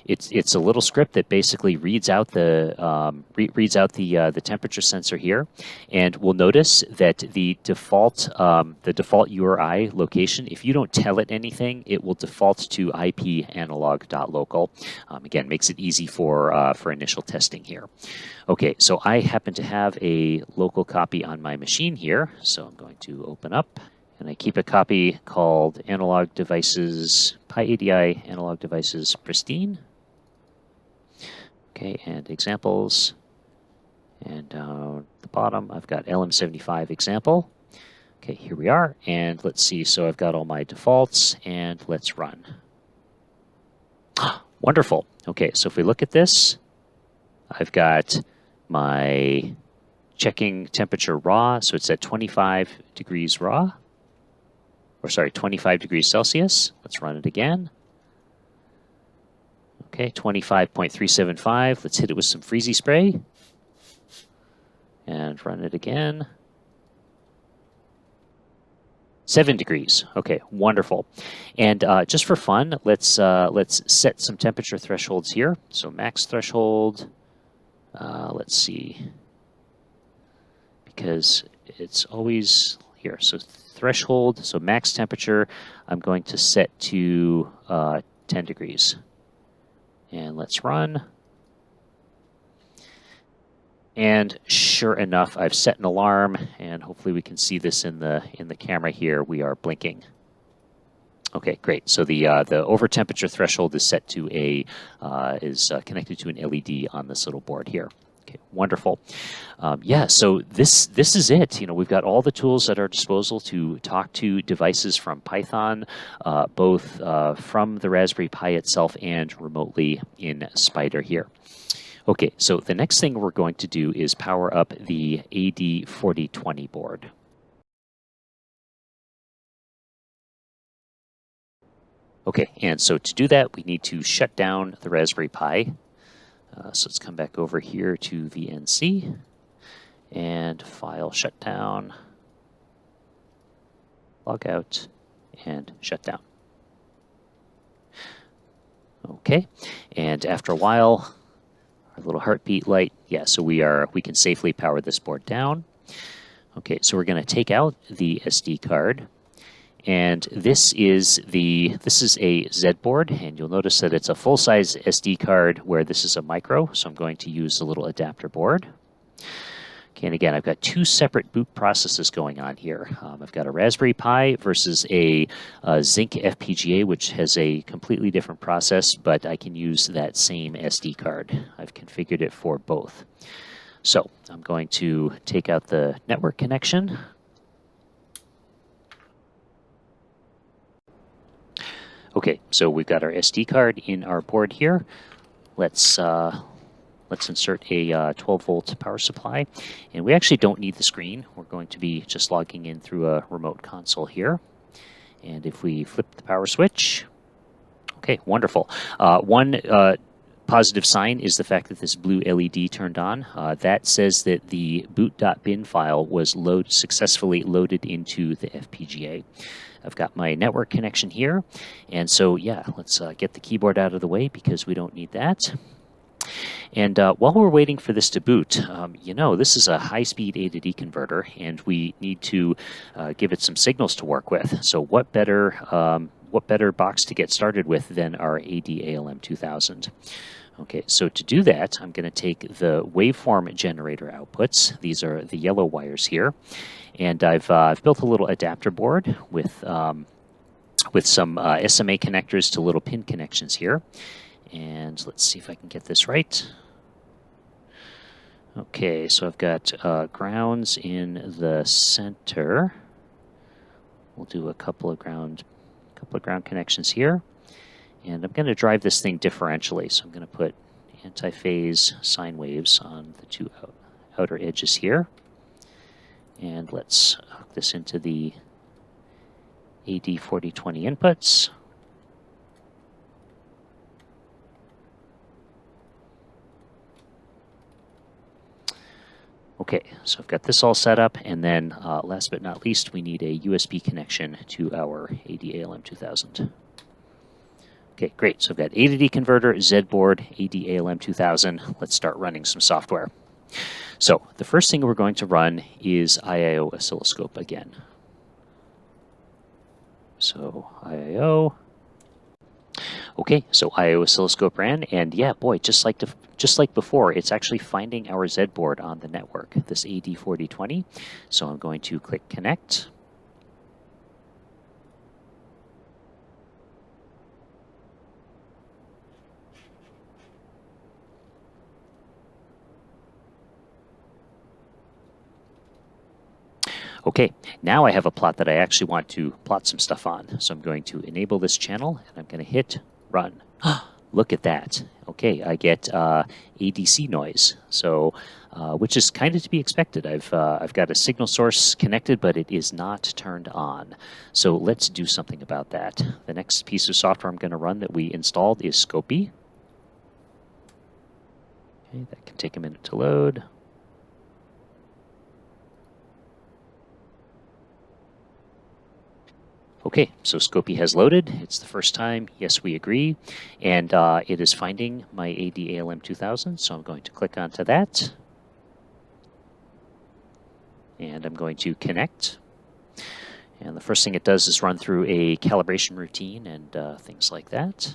it's a little script that basically reads out the temperature sensor here, and we'll notice that the default URI location, if you don't tell it anything, it will default to IP analog.local. Again, makes it easy for initial testing here. Okay, so I happen to have a local copy on my machine here, so I'm going to open up. going to keep a copy called Analog Devices Pyadi-iio Analog Devices Pristine. Okay, and examples. And down at the bottom, I've got LM75 example. Okay, here we are. And let's see, so I've got all my defaults, and let's run. Wonderful. Okay, so if we look at this, I've got my checking temperature raw, so it's at 25 degrees raw. Or sorry, 25 degrees Celsius. Let's run it again. Okay, 25.375. Let's hit it with some freezy spray. And run it again. 7 degrees. Okay, wonderful. And just for fun, let's set some temperature thresholds here. So max threshold. Let's see. Because it's always here. So threshold. So max temperature. I'm going to set to 10 degrees. And let's run. And sure enough, I've set an alarm, and hopefully we can see this in the camera here. We are blinking. Okay, great. So the over temperature threshold is set to connected to an LED on this little board here. Okay, wonderful. Yeah, so this is it. You know, we've got all the tools at our disposal to talk to devices from Python, both from the Raspberry Pi itself and remotely in Spyder here. Okay, so the next thing we're going to do is power up the AD4020 board. Okay, and so to do that, we need to shut down the Raspberry Pi. So let's come back over here to VNC and file shutdown, log out, and shut down. Okay, and after a while, our little heartbeat light, yeah, so we can safely power this board down. Okay, so we're going to take out the SD card, and this is a Z board, and you'll notice that it's a full-size SD card where this is a micro, so I'm going to use a little adapter board. Okay, and again, I've got two separate boot processes going on here. I've got a Raspberry Pi versus a Zynq FPGA, which has a completely different process, but I can use that same SD card. I've configured it for both. So I'm going to take out the network connection. Okay, so we've got our SD card in our board here. Let's insert a 12-volt power supply. And we actually don't need the screen. We're going to be just logging in through a remote console here. And if we flip the power switch, okay, wonderful. One positive sign is the fact that this blue LED turned on. That says that the boot.bin file was successfully loaded into the FPGA. I've got my network connection here. And so, yeah, let's get the keyboard out of the way because we don't need that. And while we're waiting for this to boot, you know, this is a high-speed A to D converter, and we need to give it some signals to work with. So what better box to get started with than our Libm2k. Okay, so to do that, I'm going to take the waveform generator outputs. These are the yellow wires here, and I've built a little adapter board with some SMA connectors to little pin connections here. And let's see if I can get this right. Okay, so I've got grounds in the center. We'll do a couple of ground connections here. And I'm going to drive this thing differentially. So I'm going to put anti-phase sine waves on the two outer edges here. And let's hook this into the AD4020 inputs. Okay, so I've got this all set up, and then last but not least, we need a USB connection to our Libm2k. Okay, great. So I've got A to D converter, Z board, Libm2k. Let's start running some software. So the first thing we're going to run is IIO Oscilloscope again. So IIO. Okay, so IIO Oscilloscope ran, and yeah, boy, just like before, it's actually finding our Z board on the network, this AD4020. So I'm going to click connect. Okay, now I have a plot that I actually want to plot some stuff on. So I'm going to enable this channel, and I'm going to hit run. Look at that. Okay, I get ADC noise, so which is kind of to be expected. I've got a signal source connected, but it is not turned on. So let's do something about that. The next piece of software I'm going to run that we installed is Scopy. Okay, that can take a minute to load. Okay, so Scopy has loaded. It's the first time. Yes, we agree. And it is finding my AD Libm2k, so I'm going to click onto that. And I'm going to connect. And the first thing it does is run through a calibration routine and things like that.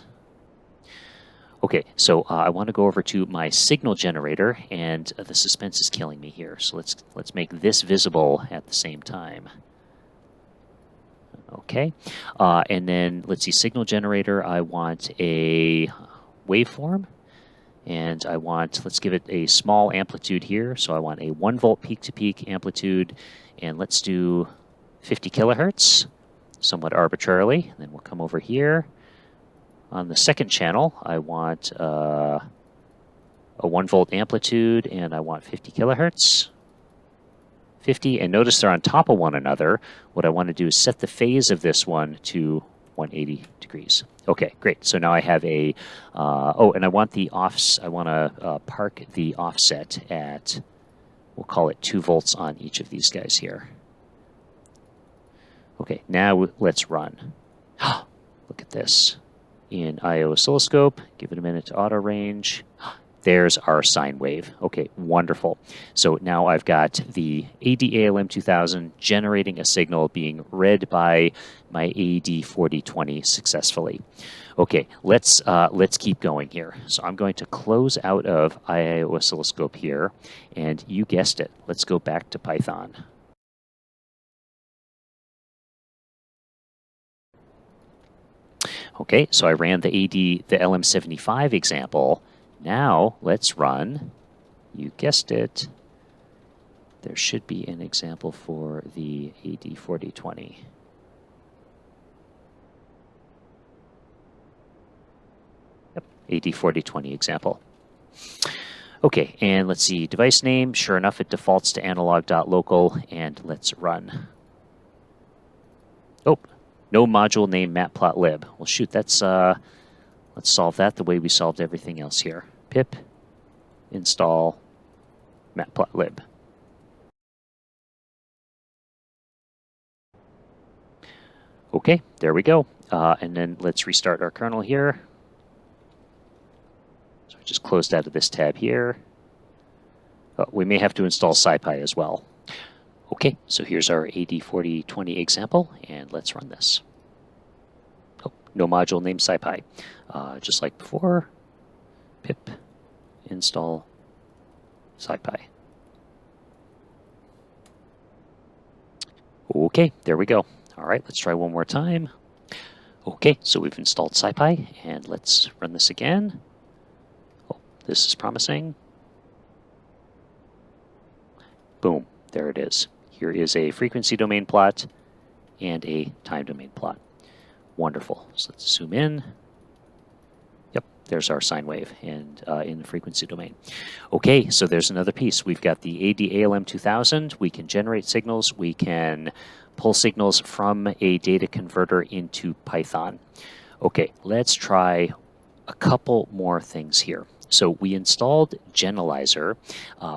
Okay, so I want to go over to my signal generator, and the suspense is killing me here. So let's make this visible at the same time. Okay, and then let's see, signal generator, I want a waveform, and I want, let's give it a small amplitude here. So I want a 1 volt peak-to-peak amplitude, and let's do 50 kilohertz, somewhat arbitrarily. And then we'll come over here. On the second channel, I want a 1 volt amplitude, and I want 50 kilohertz. 50, and notice they're on top of one another. What I want to do is set the phase of this one to 180 degrees. Okay, great. So now I have a, oh, and I want the offs, I want to park the offset at, we'll call it 2 volts on each of these guys here. Okay, now let's run. Look at this. In IIO Oscilloscope, give it a minute to auto range. There's our sine wave. Okay, wonderful. So now I've got the AD Libm2k generating a signal being read by my AD4020 successfully. Okay, let's keep going here. So I'm going to close out of IIO Oscilloscope here, and you guessed it. Let's go back to Python. Okay, so I ran the LM75 example. Now let's run, you guessed it, there should be an example for the AD4020. Yep, AD4020 example. Okay, and let's see, device name, sure enough, it defaults to analog.local, and let's run. Oh, no module name matplotlib. Well, shoot, that's, let's solve that the way we solved everything else here. Pip install matplotlib. Okay, there we go. And then let's restart our kernel here. So I just closed out of this tab here. Oh, we may have to install SciPy as well. Okay, so here's our AD4020 example, and let's run this. Oh, no module named SciPy. Just like before, pip install SciPy. Okay, there we go. All right, let's try one more time. Okay, so we've installed SciPy, and let's run this again. Oh, this is promising. Boom, there it is. Here is a frequency domain plot and a time domain plot. Wonderful. So let's zoom in. Yep, there's our sine wave and in the frequency domain. Okay, so there's another piece. We've got the AD Libm2k. We can generate signals. We can pull signals from a data converter into Python. Okay, let's try a couple more things here. So we installed Genalyzer.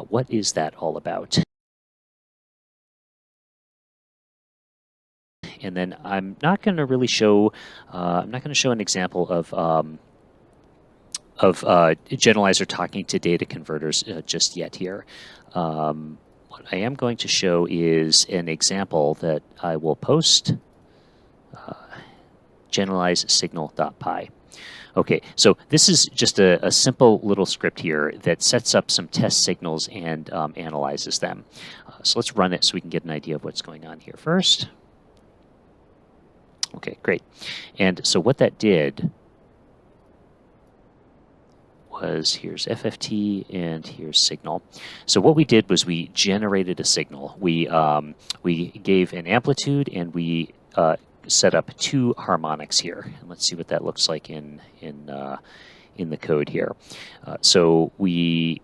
What is that all about? And then I'm not going to really show. I'm not going to show an example of Genalyzer talking to data converters just yet here. What I am going to show is an example that I will post. Generalize signal.py. Okay, so this is just a simple little script here that sets up some test signals and analyzes them. So let's run it so we can get an idea of what's going on here first. Okay, great. And so what that did was, here's FFT and here's signal. So what we did was we generated a signal. We gave an amplitude and we set up two harmonics here. And let's see what that looks like in the code here. So we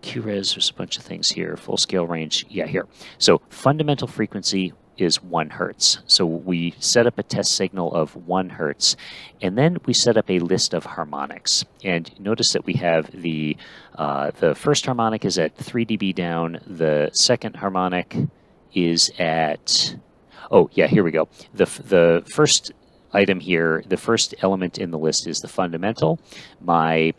QRes, there's a bunch of things here. Full scale range, yeah, here. So fundamental frequency is 1 hertz. So we set up a test signal of 1 hertz, and then we set up a list of harmonics. And notice that we have the first harmonic is at 3 dB down. The second harmonic is at, oh yeah, here we go. The first item here, the first element in the list is the fundamental. My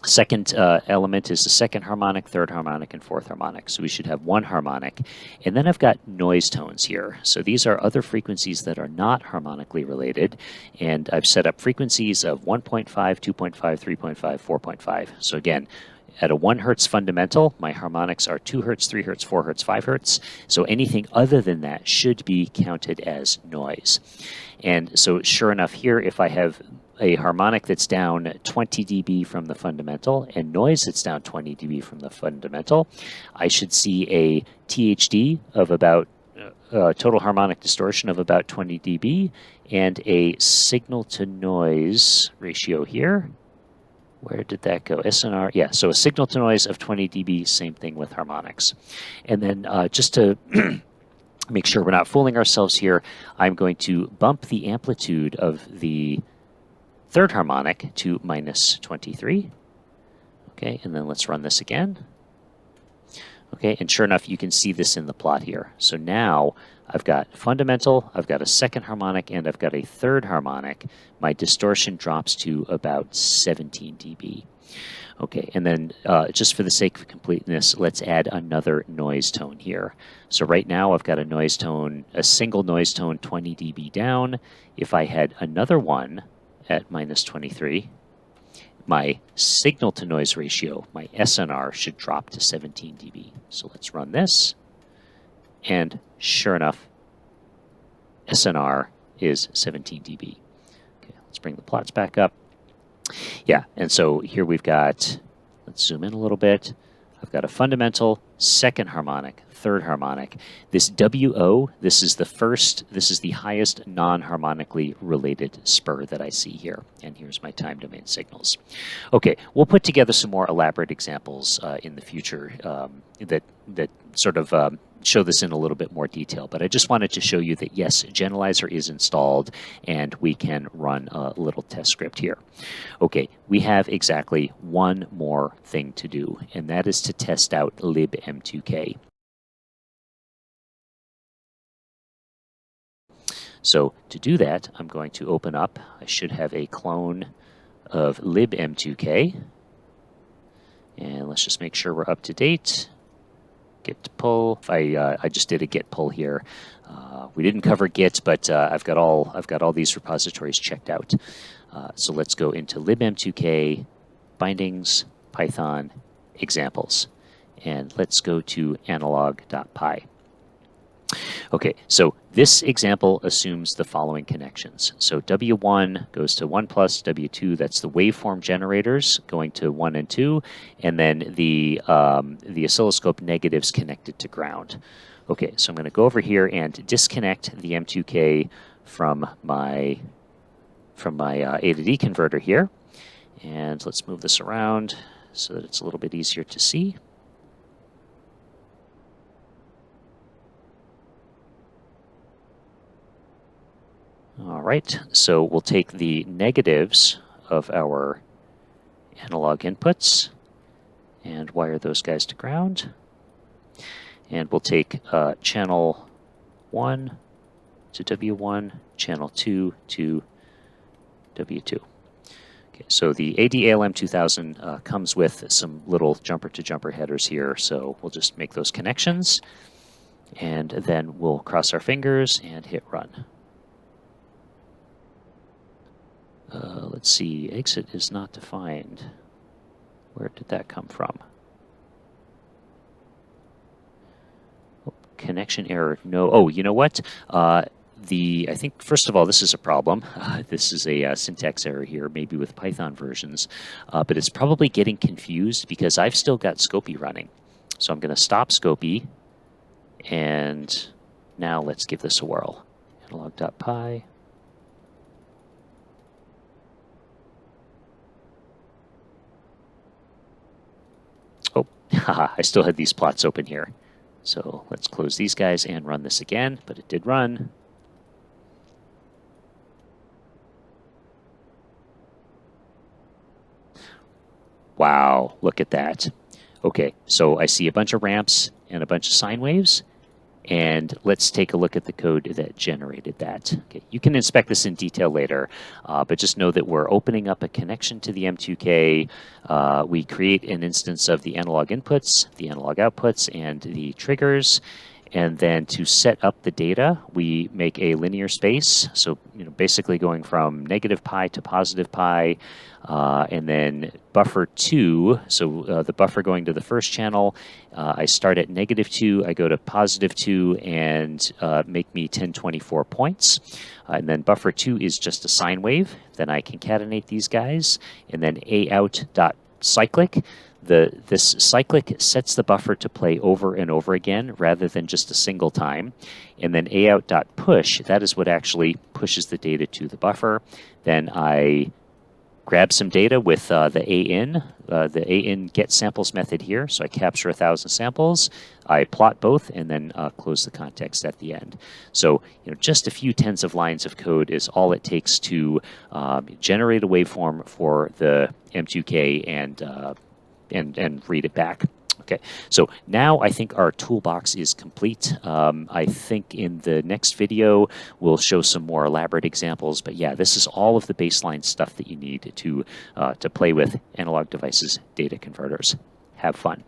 second element is the second harmonic, third harmonic, and fourth harmonic. So we should have 1 harmonic. And then I've got noise tones here. So these are other frequencies that are not harmonically related. And I've set up frequencies of 1.5, 2.5, 3.5, 4.5. So again, at a 1 hertz fundamental, my harmonics are 2 hertz, 3 hertz, 4 hertz, 5 hertz. So anything other than that should be counted as noise. And so sure enough here, if I have a harmonic that's down 20 dB from the fundamental and noise that's down 20 dB from the fundamental, I should see a THD of about total harmonic distortion of about 20 dB and a signal to noise ratio here. Where did that go? SNR, yeah, so a signal to noise of 20 dB, same thing with harmonics. And then just to make sure we're not fooling ourselves here, I'm going to bump the amplitude of the third harmonic to minus 23. Okay, and then let's run this again. Okay, and sure enough, you can see this in the plot here. So now I've got fundamental, I've got a second harmonic, and I've got a third harmonic. My distortion drops to about 17 dB. Okay, and then just for the sake of completeness, let's add another noise tone here. So right now I've got a noise tone, a single noise tone 20 dB down. If I had another one at minus 23, my signal to noise ratio, my SNR, should drop to 17 dB. So let's run this. And sure enough, SNR is 17 dB. Okay, let's bring the plots back up. Yeah, and so here we've got, let's zoom in a little bit. I've got a fundamental, second harmonic, third harmonic. This WO, this is the highest non-harmonically related spur that I see here. And here's my time domain signals. Okay, we'll put together some more elaborate examples in the future that sort of show this in a little bit more detail. But I just wanted to show you that, yes, Genalyzer is installed, and we can run a little test script here. Okay, we have exactly one more thing to do, and that is to test out Libm2k. So to do that, I'm going to open up, I should have a clone of Libm2k. And let's just make sure we're up to date. Git pull. I just did a git pull here. We didn't cover git, but I've got all these repositories checked out. So let's go into libm2k, bindings, Python, examples, and let's go to analog.py. Okay, so this example assumes the following connections. So W1 goes to 1 plus, W2, that's the waveform generators going to 1 and 2, and then the oscilloscope negatives connected to ground. Okay, so I'm going to go over here and disconnect the M2K from my A to D converter here. And let's move this around so that it's a little bit easier to see. All right, so we'll take the negatives of our analog inputs and wire those guys to ground. And we'll take channel 1 to W1, channel 2 to W2. Okay, so the AD4020 comes with some little jumper-to-jumper headers here, so we'll just make those connections, and then we'll cross our fingers and hit run. Let's see, exit is not defined. Where did that come from? Oh, connection error, no. Oh, you know what? I think, first of all, this is a problem. This is a syntax error here, maybe with Python versions, but it's probably getting confused because I've still got Scopy running. So I'm going to stop Scopy, and now let's give this a whirl. Analog.py. Oh, I still had these plots open here. So let's close these guys and run this again, but it did run. Wow, look at that. Okay, so I see a bunch of ramps and a bunch of sine waves. And let's take a look at the code that generated that. Okay, you can inspect this in detail later, but just know that we're opening up a connection to the M2K. We create an instance of the analog inputs, the analog outputs, and the triggers. And then to set up the data, we make a linear space. So, basically going from negative pi to positive pi, and then buffer 2. So the buffer going to the first channel, I start at -2, I go to +2, and make me 1024 points. And then buffer 2 is just a sine wave. Then I concatenate these guys, and then aout.cyclic. This cyclic sets the buffer to play over and over again rather than just a single time. And then aout.push, that is what actually pushes the data to the buffer. Then I grab some data with the AIN get samples method here. So I capture 1,000 samples, I plot both, and then close the context at the end. So just a few tens of lines of code is all it takes to generate a waveform for the M2K and read it back. Okay, so now I think our toolbox is complete. I think in the next video, we'll show some more elaborate examples. But yeah, this is all of the baseline stuff that you need to play with analog devices data converters. Have fun.